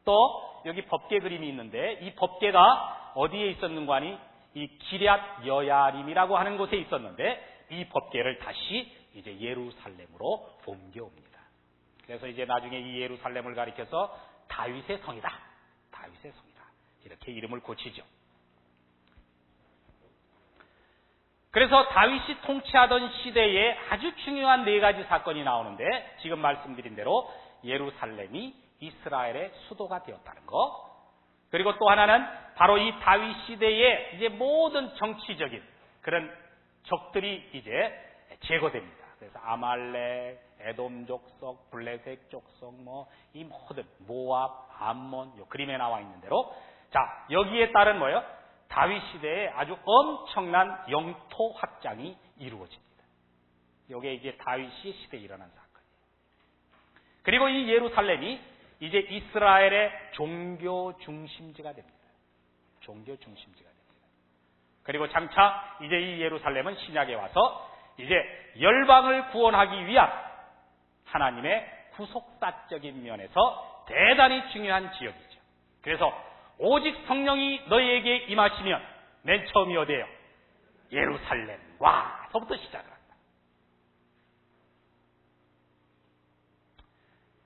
또 여기 법궤 그림이 있는데 이 법궤가 어디에 있었는가 하니? 이 기럇 여야림이라고 하는 곳에 있었는데 이 법궤를 다시 이제 예루살렘으로 옮겨옵니다. 그래서 이제 나중에 이 예루살렘을 가리켜서 다윗의 성이다. 다윗의 성이다. 이렇게 이름을 고치죠. 그래서 다윗이 통치하던 시대에 아주 중요한 네 가지 사건이 나오는데 지금 말씀드린 대로 예루살렘이 이스라엘의 수도가 되었다는 거. 그리고 또 하나는 바로 이 다윗 시대에 이제 모든 정치적인 그런 적들이 이제 제거됩니다. 그래서 아말렉, 에돔 족속, 블레셋 족속, 이 모든 모압, 암몬, 요 그림에 나와 있는 대로 자, 여기에 따른 뭐예요? 다윗 시대에 아주 엄청난 영토 확장이 이루어집니다. 이게 이제 다윗 시대에 일어난 사건이에요. 그리고 이 예루살렘이 이제 이스라엘의 종교 중심지가 됩니다. 종교 중심지가 됩니다. 그리고 장차 이제 이 예루살렘은 신약에 와서 이제 열방을 구원하기 위한 하나님의 후속사적인 면에서 대단히 중요한 지역이죠. 그래서 오직 성령이 너희에게 임하시면 맨 처음이 어디예요? 예루살렘 와서부터 시작을 합니다.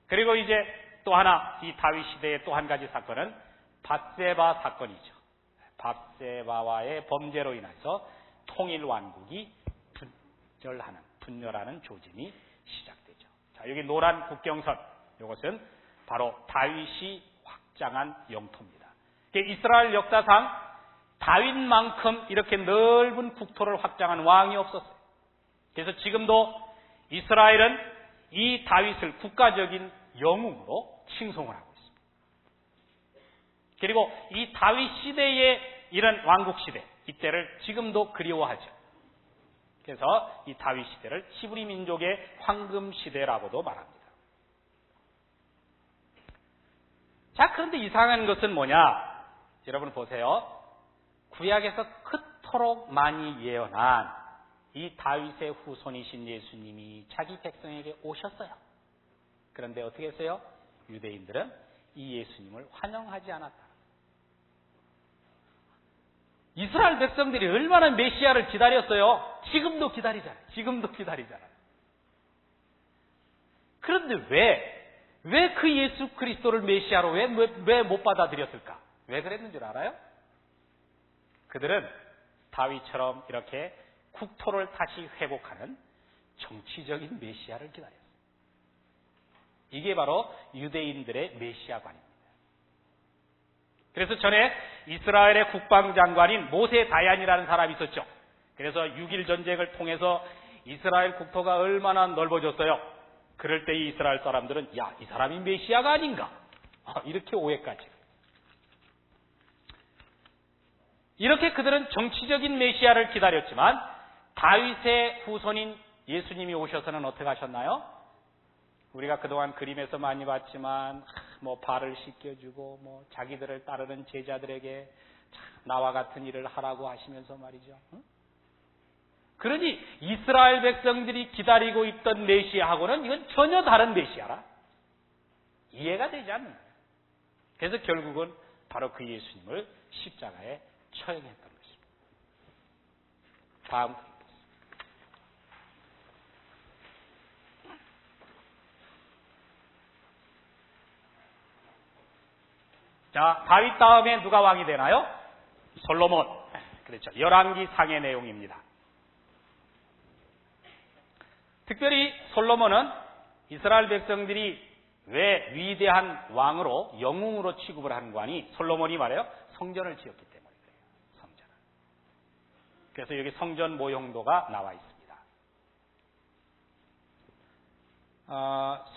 그리고 이제 또 하나, 이 다윗 시대의 또 한 가지 사건은 밧세바 사건이죠. 밧세바와의 범죄로 인해서 통일 왕국이 분열하는 조짐이 시작되죠. 자, 여기 노란 국경선, 이것은 바로 다윗이 확장한 영토입니다. 이스라엘 역사상 다윗만큼 이렇게 넓은 국토를 확장한 왕이 없었어요. 그래서 지금도 이스라엘은 이 다윗을 국가적인 영웅으로 칭송을 하고 있습니다. 그리고 이 다윗 시대의 이런 왕국 시대, 이때를 지금도 그리워하죠. 그래서 이 다윗 시대를 히브리 민족의 황금 시대라고도 말합니다. 자, 그런데 이상한 것은 뭐냐? 여러분 보세요. 구약에서 그토록 많이 예언한 이 다윗의 후손이신 예수님이 자기 백성에게 오셨어요. 그런데 어떻게 했어요? 유대인들은 이 예수님을 환영하지 않았다. 이스라엘 백성들이 얼마나 메시아를 기다렸어요? 지금도 기다리잖아요. 그런데 왜 그 예수 그리스도를 메시아로 왜 못 받아들였을까? 왜 그랬는 줄 알아요? 그들은 다윗처럼 이렇게 국토를 다시 회복하는 정치적인 메시아를 기다렸어요. 이게 바로 유대인들의 메시아관입니다. 그래서 전에 이스라엘의 국방장관인 모세 다얀이라는 사람이 있었죠. 그래서 6.1 전쟁을 통해서 이스라엘 국토가 얼마나 넓어졌어요. 그럴 때 이 이스라엘 사람들은 야, 이 사람이 메시아가 아닌가? 이렇게 오해까지. 이렇게 그들은 정치적인 메시아를 기다렸지만 다윗의 후손인 예수님이 오셔서는 어떻게 하셨나요? 우리가 그동안 그림에서 많이 봤지만 발을 씻겨주고 자기들을 따르는 제자들에게 나와 같은 일을 하라고 하시면서 말이죠. 그러니 이스라엘 백성들이 기다리고 있던 메시아하고는 이건 전혀 다른 메시아라. 이해가 되지 않는 거예요. 그래서 결국은 바로 그 예수님을 십자가에 처형했던 것입니다. 다음 그림. 자, 다윗 다음에 누가 왕이 되나요? 솔로몬. 그렇죠. 열왕기 상의 내용입니다. 특별히 솔로몬은 이스라엘 백성들이 왜 위대한 왕으로 영웅으로 취급을 하는 거 아니? 솔로몬이 말해요. 성전을 지었기 때문에 그래요. 성전을. 그래서 여기 성전 모형도가 나와 있습니다.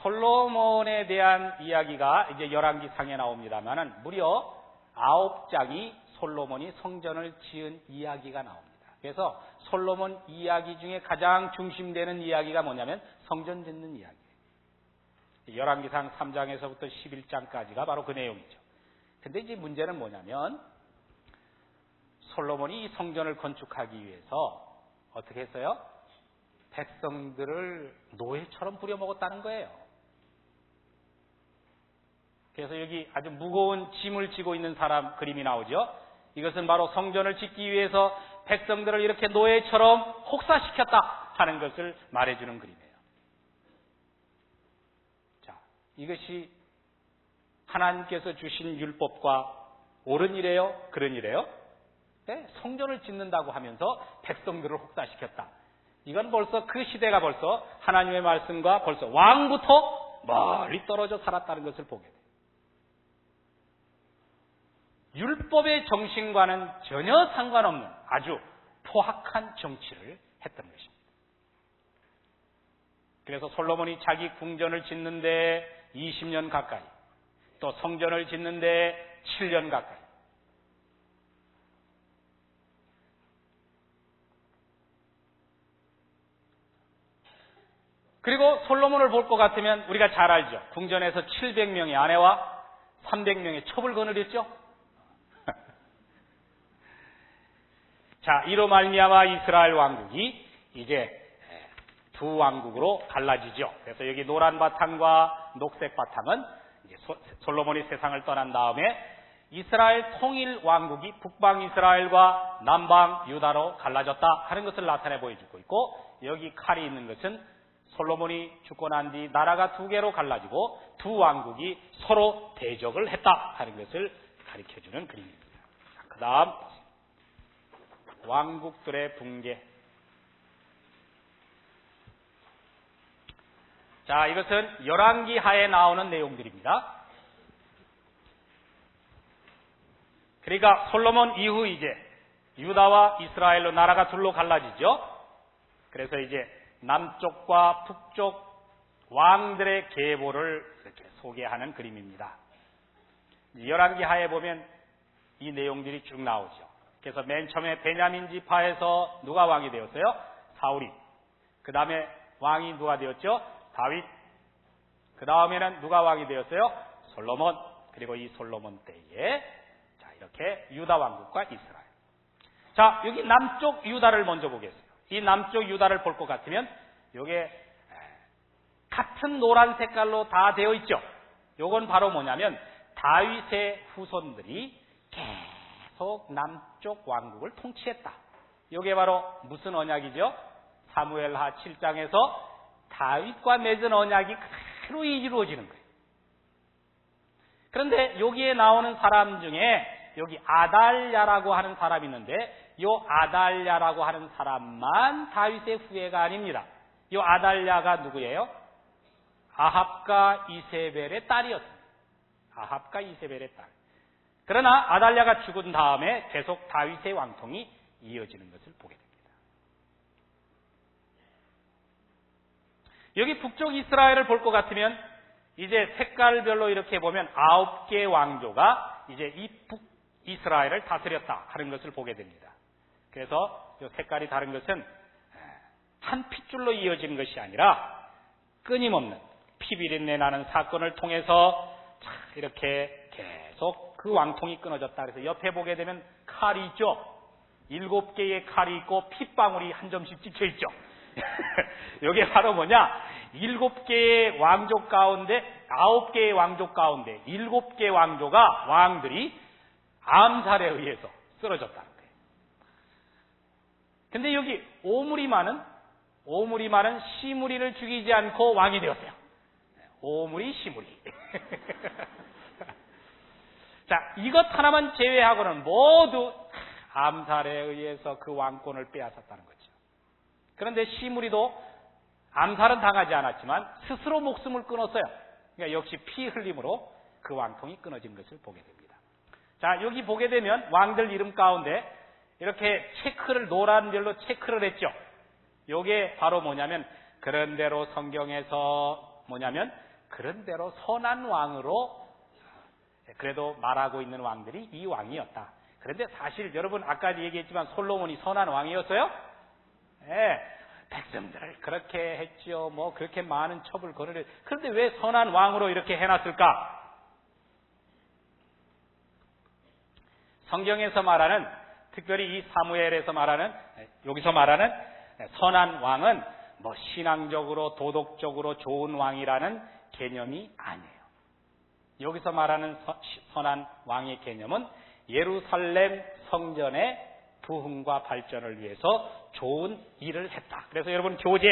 솔로몬에 대한 이야기가 이제 열왕기 상에 나옵니다만은 무려 9장이 솔로몬이 성전을 지은 이야기가 나옵니다. 그래서 솔로몬 이야기 중에 가장 중심되는 이야기가 뭐냐면 성전 짓는 이야기예요. 열왕기상 3장에서부터 11장까지가 바로 그 내용이죠. 근데 이제 문제는 뭐냐면 솔로몬이 이 성전을 건축하기 위해서 어떻게 했어요? 백성들을 노예처럼 부려먹었다는 거예요. 그래서 여기 아주 무거운 짐을 지고 있는 사람 그림이 나오죠. 이것은 바로 성전을 짓기 위해서 백성들을 이렇게 노예처럼 혹사시켰다 하는 것을 말해주는 그림이에요. 자, 이것이 하나님께서 주신 율법과 옳은 일이에요? 그런 일이에요? 네, 성전을 짓는다고 하면서 백성들을 혹사시켰다. 이건 벌써 그 시대가 벌써 하나님의 말씀과 벌써 왕부터 멀리 떨어져 살았다는 것을 보게 돼요. 율법의 정신과는 전혀 상관없는 아주 포악한 정치를 했던 것입니다. 그래서 솔로몬이 자기 궁전을 짓는데 20년 가까이, 또 성전을 짓는데 7년 가까이, 그리고 솔로몬을 볼 것 같으면 우리가 잘 알죠. 궁전에서 700명의 아내와 300명의 첩을 거느렸죠. 자, 이로 말미암아 이스라엘 왕국이 이제 두 왕국으로 갈라지죠. 그래서 여기 노란 바탕과 녹색 바탕은 이제 솔로몬이 세상을 떠난 다음에 이스라엘 통일 왕국이 북방 이스라엘과 남방 유다로 갈라졌다 하는 것을 나타내 보여주고 있고, 여기 칼이 있는 것은 솔로몬이 죽고 난 뒤 나라가 두 개로 갈라지고 두 왕국이 서로 대적을 했다 하는 것을 가리켜주는 그림입니다. 그 다음 왕국들의 붕괴. 자, 이것은 열왕기 하에 나오는 내용들입니다. 그러니까 솔로몬 이후 이제 유다와 이스라엘로 나라가 둘로 갈라지죠. 그래서 이제 남쪽과 북쪽 왕들의 계보를 이렇게 소개하는 그림입니다. 열왕기 하에 보면 이 내용들이 쭉 나오죠. 그래서 맨 처음에 베냐민 지파에서 누가 왕이 되었어요? 사울이. 그 다음에 왕이 누가 되었죠? 다윗. 그 다음에는 누가 왕이 되었어요? 솔로몬. 그리고 이 솔로몬 때에 이렇게 유다 왕국과 이스라엘. 자, 여기 남쪽 유다를 먼저 보겠어요. 이 남쪽 유다를 볼 것 같으면 요게 같은 노란 색깔로 다 되어 있죠. 요건 바로 뭐냐면 다윗의 후손들이 계속 남쪽 왕국을 통치했다. 요게 바로 무슨 언약이죠? 사무엘하 7장에서 다윗과 맺은 언약이 그대로 이루어지는 거예요. 그런데 여기에 나오는 사람 중에 여기 아달랴라고 하는 사람이 있는데 이 아달랴라고 하는 사람만 다윗의 후예가 아닙니다. 이 아달랴가 누구예요? 아합과 이세벨의 딸이었습니다. 아합과 이세벨의 딸. 그러나 아달랴가 죽은 다음에 계속 다윗의 왕통이 이어지는 것을 보게 됩니다. 여기 북쪽 이스라엘을 볼 것 같으면 이제 색깔별로 이렇게 보면 9개 왕조가 이제 이 북 이스라엘을 다스렸다 하는 것을 보게 됩니다. 그래서 이 색깔이 다른 것은 한 핏줄로 이어지는 것이 아니라 끊임없는 피비린내 나는 사건을 통해서 이렇게 계속 그 왕통이 끊어졌다. 그래서 옆에 보게 되면 칼이 있죠. 7개의 칼이 있고 핏방울이 한 점씩 찍혀 있죠. 이게 바로 뭐냐? 7개의 왕족 가운데 9개의 왕족 가운데 7개 왕조가 왕들이 암살에 의해서 쓰러졌다는 거예요. 근데 여기 오므리만은 시므리를 죽이지 않고 왕이 되었어요. 오므리 시므리. 자, 이것 하나만 제외하고는 모두 암살에 의해서 그 왕권을 빼앗았다는 거죠. 그런데 시므리도 암살은 당하지 않았지만 스스로 목숨을 끊었어요. 그러니까 역시 피 흘림으로 그 왕통이 끊어진 것을 보게 됩니다. 자, 여기 보게 되면 왕들 이름 가운데 이렇게 체크를 노란 별로 체크를 했죠. 요게 바로 뭐냐면 그런대로 성경에서 뭐냐면 그런대로 선한 왕으로 그래도 말하고 있는 왕들이 이 왕이었다. 그런데 사실 여러분 아까 얘기했지만 솔로몬이 선한 왕이었어요? 예. 백성들을 그렇게 했죠. 뭐 그렇게 많은 첩을 거느려. 그런데 왜 선한 왕으로 이렇게 해놨을까? 성경에서 말하는, 특별히 이 사무엘에서 말하는, 여기서 말하는 선한 왕은 뭐 신앙적으로 도덕적으로 좋은 왕이라는 개념이 아니에요. 여기서 말하는 선한 왕의 개념은 예루살렘 성전의 부흥과 발전을 위해서 좋은 일을 했다. 그래서 여러분 교재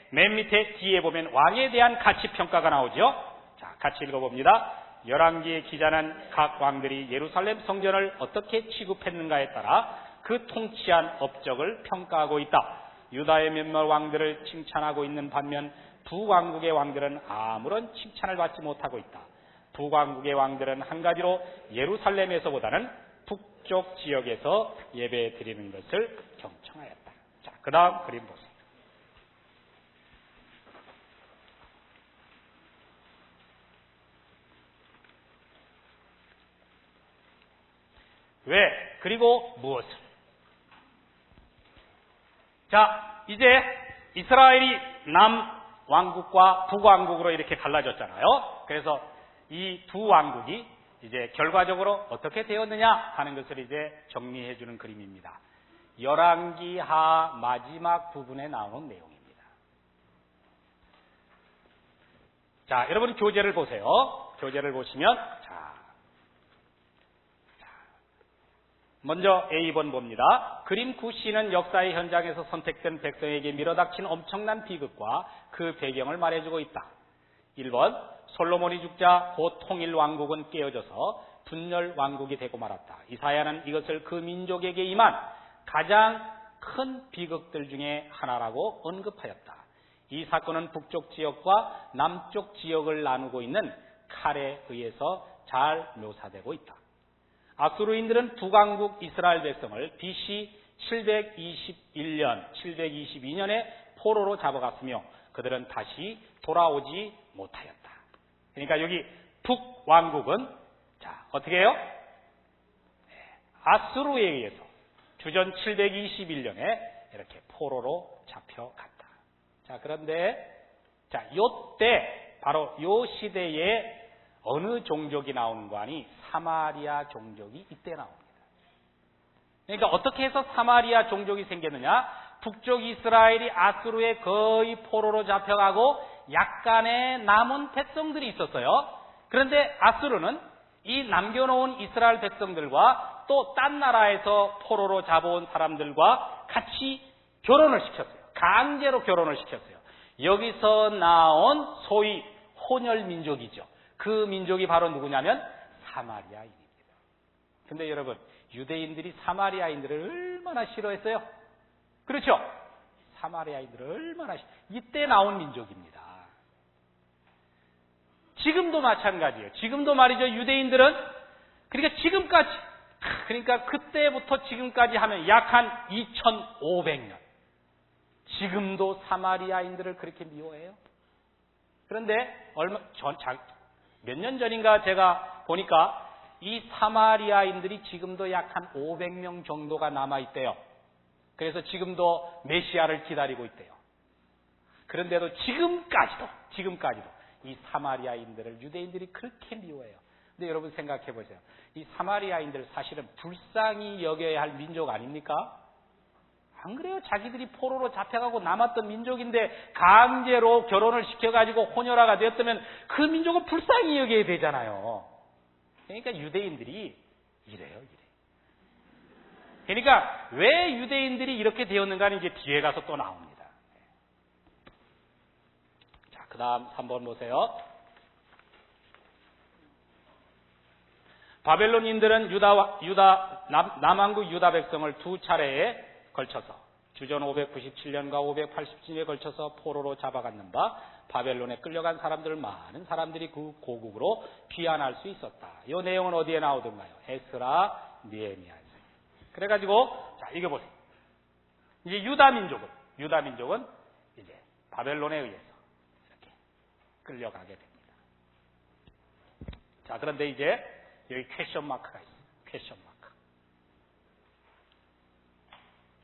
맨 밑에 뒤에 보면 왕에 대한 가치 평가가 나오죠. 자, 같이 읽어봅니다. 열왕기의 기자는 각 왕들이 예루살렘 성전을 어떻게 취급했는가에 따라 그 통치한 업적을 평가하고 있다. 유다의 몇몇 왕들을 칭찬하고 있는 반면 북왕국의 왕들은 아무런 칭찬을 받지 못하고 있다. 북왕국의 왕들은 한 가지로 예루살렘에서보다는 북쪽 지역에서 예배 드리는 것을 경청하였다. 자, 그 다음 그림 보세요. 왜? 그리고 무엇을? 자, 이제 이스라엘이 남왕국과 북왕국으로 이렇게 갈라졌잖아요. 그래서 이 두 왕국이 이제 결과적으로 어떻게 되었느냐 하는 것을 이제 정리해 주는 그림입니다. 열왕기하 마지막 부분에 나오는 내용입니다. 자, 여러분 교재를 보세요. 교재를 보시면 먼저 A번 봅니다. 그림 9C는 역사의 현장에서 선택된 백성에게 밀어닥친 엄청난 비극과 그 배경을 말해주고 있다. 1번, 솔로몬이 죽자 곧 통일 왕국은 깨어져서 분열 왕국이 되고 말았다. 이사야는 이것을 그 민족에게 임한 가장 큰 비극들 중에 하나라고 언급하였다. 이 사건은 북쪽 지역과 남쪽 지역을 나누고 있는 칼에 의해서 잘 묘사되고 있다. 아수르인들은 북왕국 이스라엘 백성을 BC 721년, 722년에 포로로 잡아갔으며 그들은 다시 돌아오지 못하였다. 그러니까 여기 북왕국은 어떻게 해요? 아수르에 의해서 주전 721년에 이렇게 포로로 잡혀갔다. 그런데 요때 바로 요 시대에 어느 종족이 나오는 거 아니? 사마리아 종족이 이때 나옵니다. 그러니까 어떻게 해서 사마리아 종족이 생겼느냐? 북쪽 이스라엘이 아수르에 거의 포로로 잡혀가고 약간의 남은 백성들이 있었어요. 그런데 아수르는 이 남겨놓은 이스라엘 백성들과 또 딴 나라에서 포로로 잡아온 사람들과 같이 결혼을 시켰어요. 강제로 결혼을 시켰어요. 여기서 나온 소위 혼혈 민족이죠. 그 민족이 바로 누구냐면 사마리아인입니다. 근데 여러분, 유대인들이 사마리아인들을 얼마나 싫어했어요? 그렇죠? 사마리아인들을 얼마나 이때 나온 민족입니다. 지금도 마찬가지예요. 지금도 말이죠. 유대인들은 그러니까 지금까지 그러니까 그때부터 지금까지 하면 약 한 2500년 지금도 사마리아인들을 그렇게 미워해요. 그런데 몇 년 전인가 제가 보니까 이 사마리아인들이 지금도 약 한 500명 정도가 남아있대요. 그래서 지금도 메시아를 기다리고 있대요. 그런데도 지금까지도 이 사마리아인들을 유대인들이 그렇게 미워해요. 근데 여러분 생각해 보세요. 이 사마리아인들 사실은 불쌍히 여겨야 할 민족 아닙니까? 안 그래요? 자기들이 포로로 잡혀가고 남았던 민족인데 강제로 결혼을 시켜가지고 혼혈아가 되었다면 그 민족은 불쌍히 여겨야 되잖아요. 그러니까 유대인들이 이래요. 그러니까 왜 유대인들이 이렇게 되었는가는 이제 뒤에 가서 또 나옵니다. 자, 그 다음 3번 보세요. 바벨론인들은 남왕국 유다 백성을 두 차례에 걸쳐서 주전 597년과 587년에 걸쳐서 포로로 잡아갔는 바 바벨론에 끌려간 많은 사람들이 그 고국으로 귀환할 수 있었다. 이 내용은 어디에 나오던가요? 에스라, 느헤미야에서. 그래가지고 자, 이거 보세요. 이제 유다 민족은 이제 바벨론에 의해서 이렇게 끌려가게 됩니다. 자, 그런데 이제 여기 퀘션 마크가 있어요. 퀘션 마크.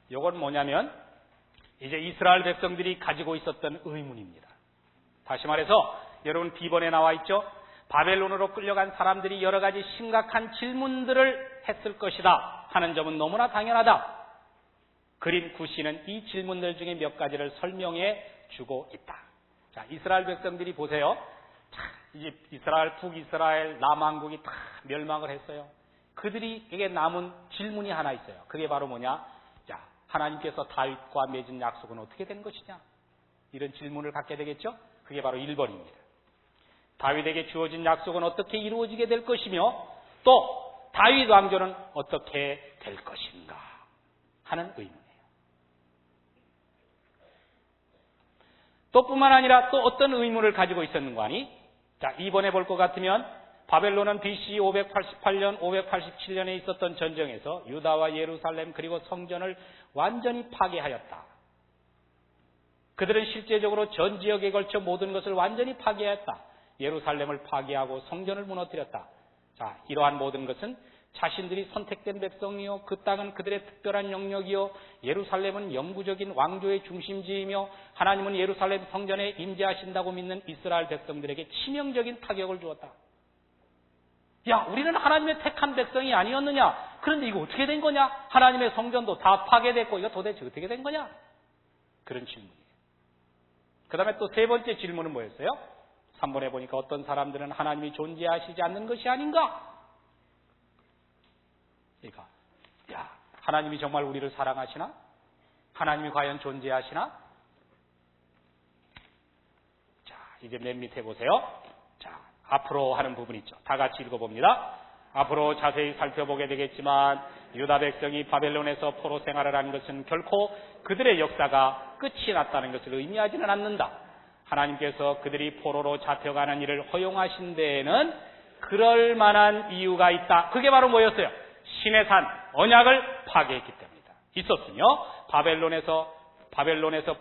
이건 뭐냐면 이제 이스라엘 백성들이 가지고 있었던 의문입니다. 다시 말해서 여러분 B번에 나와 있죠. 바벨론으로 끌려간 사람들이 여러 가지 심각한 질문들을 했을 것이다 하는 점은 너무나 당연하다. 그림 9C는 이 질문들 중에 몇 가지를 설명해 주고 있다. 자, 이스라엘 백성들이 보세요. 이제 북이스라엘, 남왕국이 다 멸망을 했어요. 그들에게 남은 질문이 하나 있어요. 그게 바로 뭐냐? 자, 하나님께서 다윗과 맺은 약속은 어떻게 된 것이냐? 이런 질문을 갖게 되겠죠? 그게 바로 1번입니다. 다윗에게 주어진 약속은 어떻게 이루어지게 될 것이며 또 다윗 왕조는 어떻게 될 것인가 하는 의문이에요. 또 뿐만 아니라 또 어떤 의문을 가지고 있었는가 하니 자, 2번에 볼 것 같으면 바벨론은 BC 588년, 587년에 있었던 전쟁에서 유다와 예루살렘 그리고 성전을 완전히 파괴하였다. 그들은 실제적으로 전 지역에 걸쳐 모든 것을 완전히 파괴하였다. 예루살렘을 파괴하고 성전을 무너뜨렸다. 자, 이러한 모든 것은 자신들이 선택된 백성이요, 그 땅은 그들의 특별한 영역이요, 예루살렘은 영구적인 왕조의 중심지이며 하나님은 예루살렘 성전에 임재하신다고 믿는 이스라엘 백성들에게 치명적인 타격을 주었다. 야, 우리는 하나님의 택한 백성이 아니었느냐? 그런데 이거 어떻게 된 거냐? 하나님의 성전도 다 파괴됐고 이거 도대체 어떻게 된 거냐? 그런 질문이에요. 그 다음에 또 세 번째 질문은 뭐였어요? 3번에 보니까 어떤 사람들은 하나님이 존재하시지 않는 것이 아닌가? 그러니까 하나님이 정말 우리를 사랑하시나? 하나님이 과연 존재하시나? 자, 이제 맨 밑에 보세요. 자, 앞으로 하는 부분 있죠. 다 같이 읽어봅니다. 앞으로 자세히 살펴보게 되겠지만 유다 백성이 바벨론에서 포로 생활을 한 것은 결코 그들의 역사가 끝이 났다는 것을 의미하지는 않는다. 하나님께서 그들이 포로로 잡혀가는 일을 허용하신 데에는 그럴 만한 이유가 있다. 그게 바로 뭐였어요? 신의 산 언약을 파괴했기 때문이다. 있었으며 바벨론에서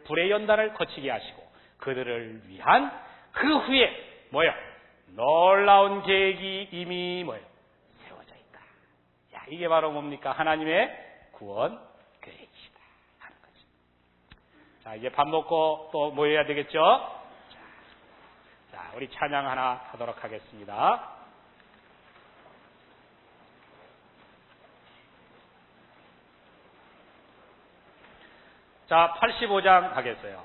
불의 연단을 거치게 하시고 그들을 위한 그 후에 뭐요? 놀라운 계획이 이미 뭐요? 세워져 있다. 야, 이게 바로 뭡니까? 하나님의 구원 계획이시다 하는 거죠. 자, 이제 밥 먹고 또 모여야 되겠죠? 자, 우리 찬양 하나 하도록 하겠습니다. 자, 85장 하겠어요.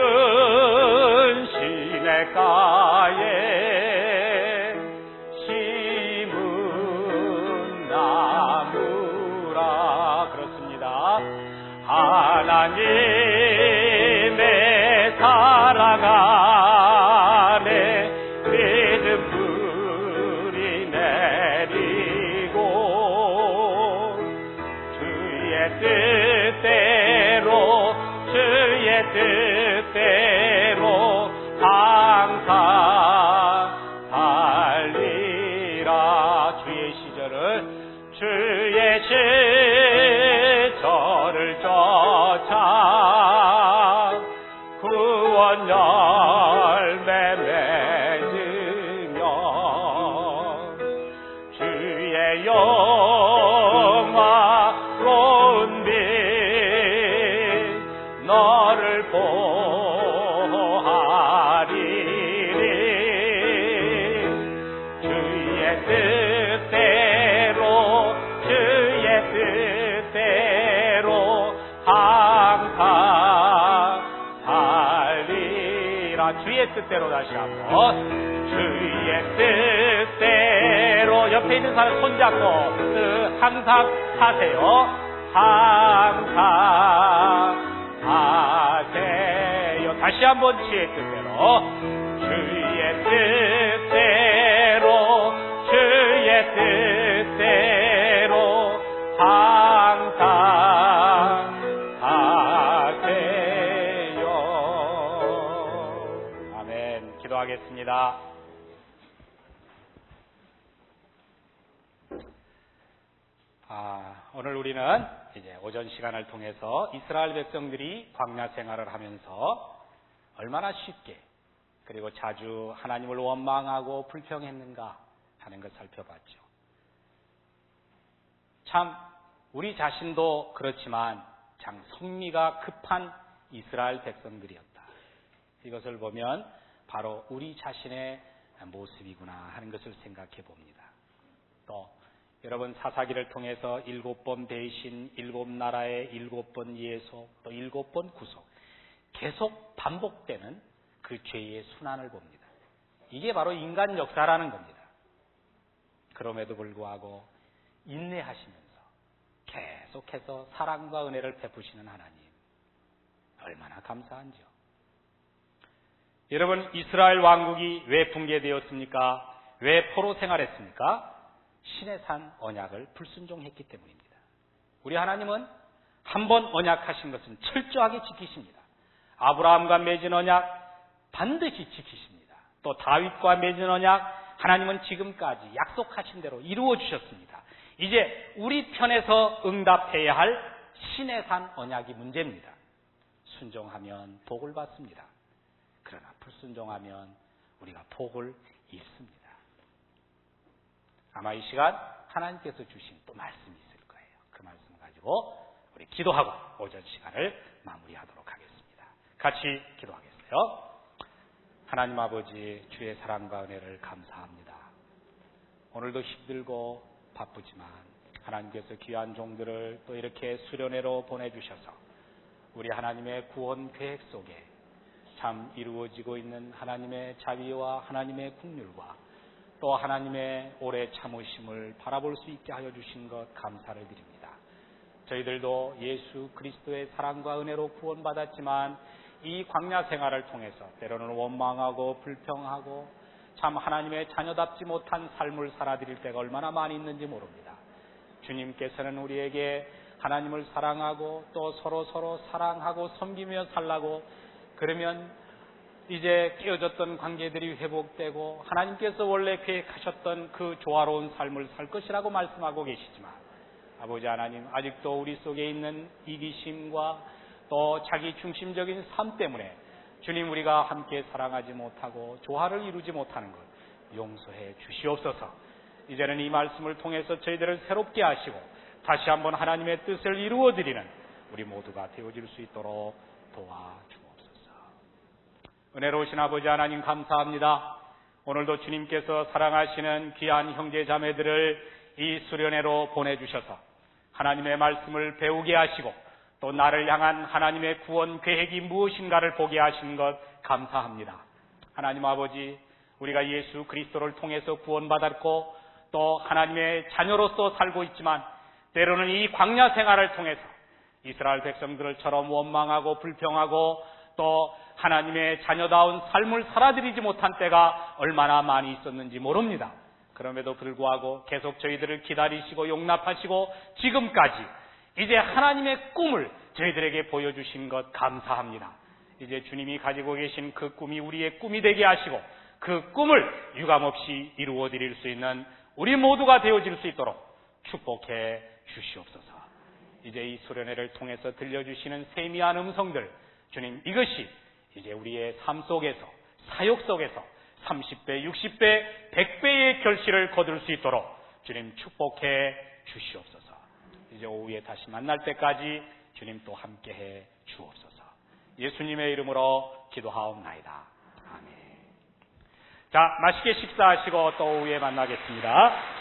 너는 시냇가에 심은 나무라. 그렇습니다. 하나님의 사랑 안에 믿음 불이 내리고 주의 뜻대로 항상 달리라. 주의 시절을 쫓아 구원 열매 맺으며 주의 영화로운 빛 너를 보하리니 주의 뜻대로 항상 달리라. 주의 뜻대로 다시 한번 주의 뜻대로 옆에 있는 사람 손잡고 항상 하세요. 항상 하세요. 다시 한번 주의 뜻대로 항상 하세요. 아멘. 기도하겠습니다. 오늘 우리는 이제 오전 시간을 통해서 이스라엘 백성들이 광야 생활을 하면서 얼마나 쉽게 그리고 자주 하나님을 원망하고 불평했는가 하는 것 살펴봤죠. 참 우리 자신도 그렇지만 참 성미가 급한 이스라엘 백성들이었다. 이것을 보면 바로 우리 자신의 모습이구나 하는 것을 생각해 봅니다. 또 여러분 사사기를 통해서 7번 배신, 7나라의 7번 예속, 또 7번 구속 계속 반복되는 그 죄의 순환을 봅니다. 이게 바로 인간 역사라는 겁니다. 그럼에도 불구하고 인내하시면서 계속해서 사랑과 은혜를 베푸시는 하나님 얼마나 감사한지요. 여러분 이스라엘 왕국이 왜 붕괴되었습니까? 왜 포로 생활했습니까? 신의 산 언약을 불순종했기 때문입니다. 우리 하나님은 한 번 언약하신 것은 철저하게 지키십니다. 아브라함과 맺은 언약 반드시 지키십니다. 또 다윗과 맺은 언약 하나님은 지금까지 약속하신 대로 이루어 주셨습니다. 이제 우리 편에서 응답해야 할 신의 산 언약이 문제입니다. 순종하면 복을 받습니다. 그러나 불순종하면 우리가 복을 잃습니다. 아마 이 시간 하나님께서 주신 또 말씀이 있을 거예요. 그 말씀 가지고 우리 기도하고 오전 시간을 마무리하도록 하겠습니다. 같이 기도하겠습니다. 주십시오. 하나님 아버지, 주의 사랑과 은혜를 감사합니다. 오늘도 힘들고 바쁘지만 하나님께서 귀한 종들을 또 이렇게 수련회로 보내주셔서 우리 하나님의 구원 계획 속에 참 이루어지고 있는 하나님의 자비와 하나님의 긍휼과 또 하나님의 오래 참으심을 바라볼 수 있게 하여 주신 것 감사를 드립니다. 저희들도 예수 그리스도의 사랑과 은혜로 구원받았지만 이 광야 생활을 통해서 때로는 원망하고 불평하고 참 하나님의 자녀답지 못한 삶을 살아드릴 때가 얼마나 많이 있는지 모릅니다. 주님께서는 우리에게 하나님을 사랑하고 또 서로 사랑하고 섬기며 살라고, 그러면 이제 깨어졌던 관계들이 회복되고 하나님께서 원래 계획하셨던 그 조화로운 삶을 살 것이라고 말씀하고 계시지만 아버지 하나님, 아직도 우리 속에 있는 이기심과 또 자기 중심적인 삶 때문에 주님, 우리가 함께 사랑하지 못하고 조화를 이루지 못하는 것 용서해 주시옵소서. 이제는 이 말씀을 통해서 저희들을 새롭게 하시고 다시 한번 하나님의 뜻을 이루어드리는 우리 모두가 되어질 수 있도록 도와주옵소서. 은혜로우신 아버지 하나님, 감사합니다. 오늘도 주님께서 사랑하시는 귀한 형제 자매들을 이 수련회로 보내주셔서 하나님의 말씀을 배우게 하시고 또 나를 향한 하나님의 구원 계획이 무엇인가를 보게 하신 것 감사합니다. 하나님 아버지, 우리가 예수 그리스도를 통해서 구원받았고 또 하나님의 자녀로서 살고 있지만 때로는 이 광야 생활을 통해서 이스라엘 백성들처럼 원망하고 불평하고 또 하나님의 자녀다운 삶을 살아들이지 못한 때가 얼마나 많이 있었는지 모릅니다. 그럼에도 불구하고 계속 저희들을 기다리시고 용납하시고 지금까지 이제 하나님의 꿈을 저희들에게 보여주신 것 감사합니다. 이제 주님이 가지고 계신 그 꿈이 우리의 꿈이 되게 하시고 그 꿈을 유감없이 이루어드릴 수 있는 우리 모두가 되어질 수 있도록 축복해 주시옵소서. 이제 이 수련회를 통해서 들려주시는 세미한 음성들, 주님, 이것이 이제 우리의 삶 속에서, 사역 속에서 30배, 60배, 100배의 결실을 거둘 수 있도록 주님 축복해 주시옵소서. 이제 오후에 다시 만날 때까지 주님 또 함께해 주옵소서. 예수님의 이름으로 기도하옵나이다. 아멘. 자, 맛있게 식사하시고 또 오후에 만나겠습니다.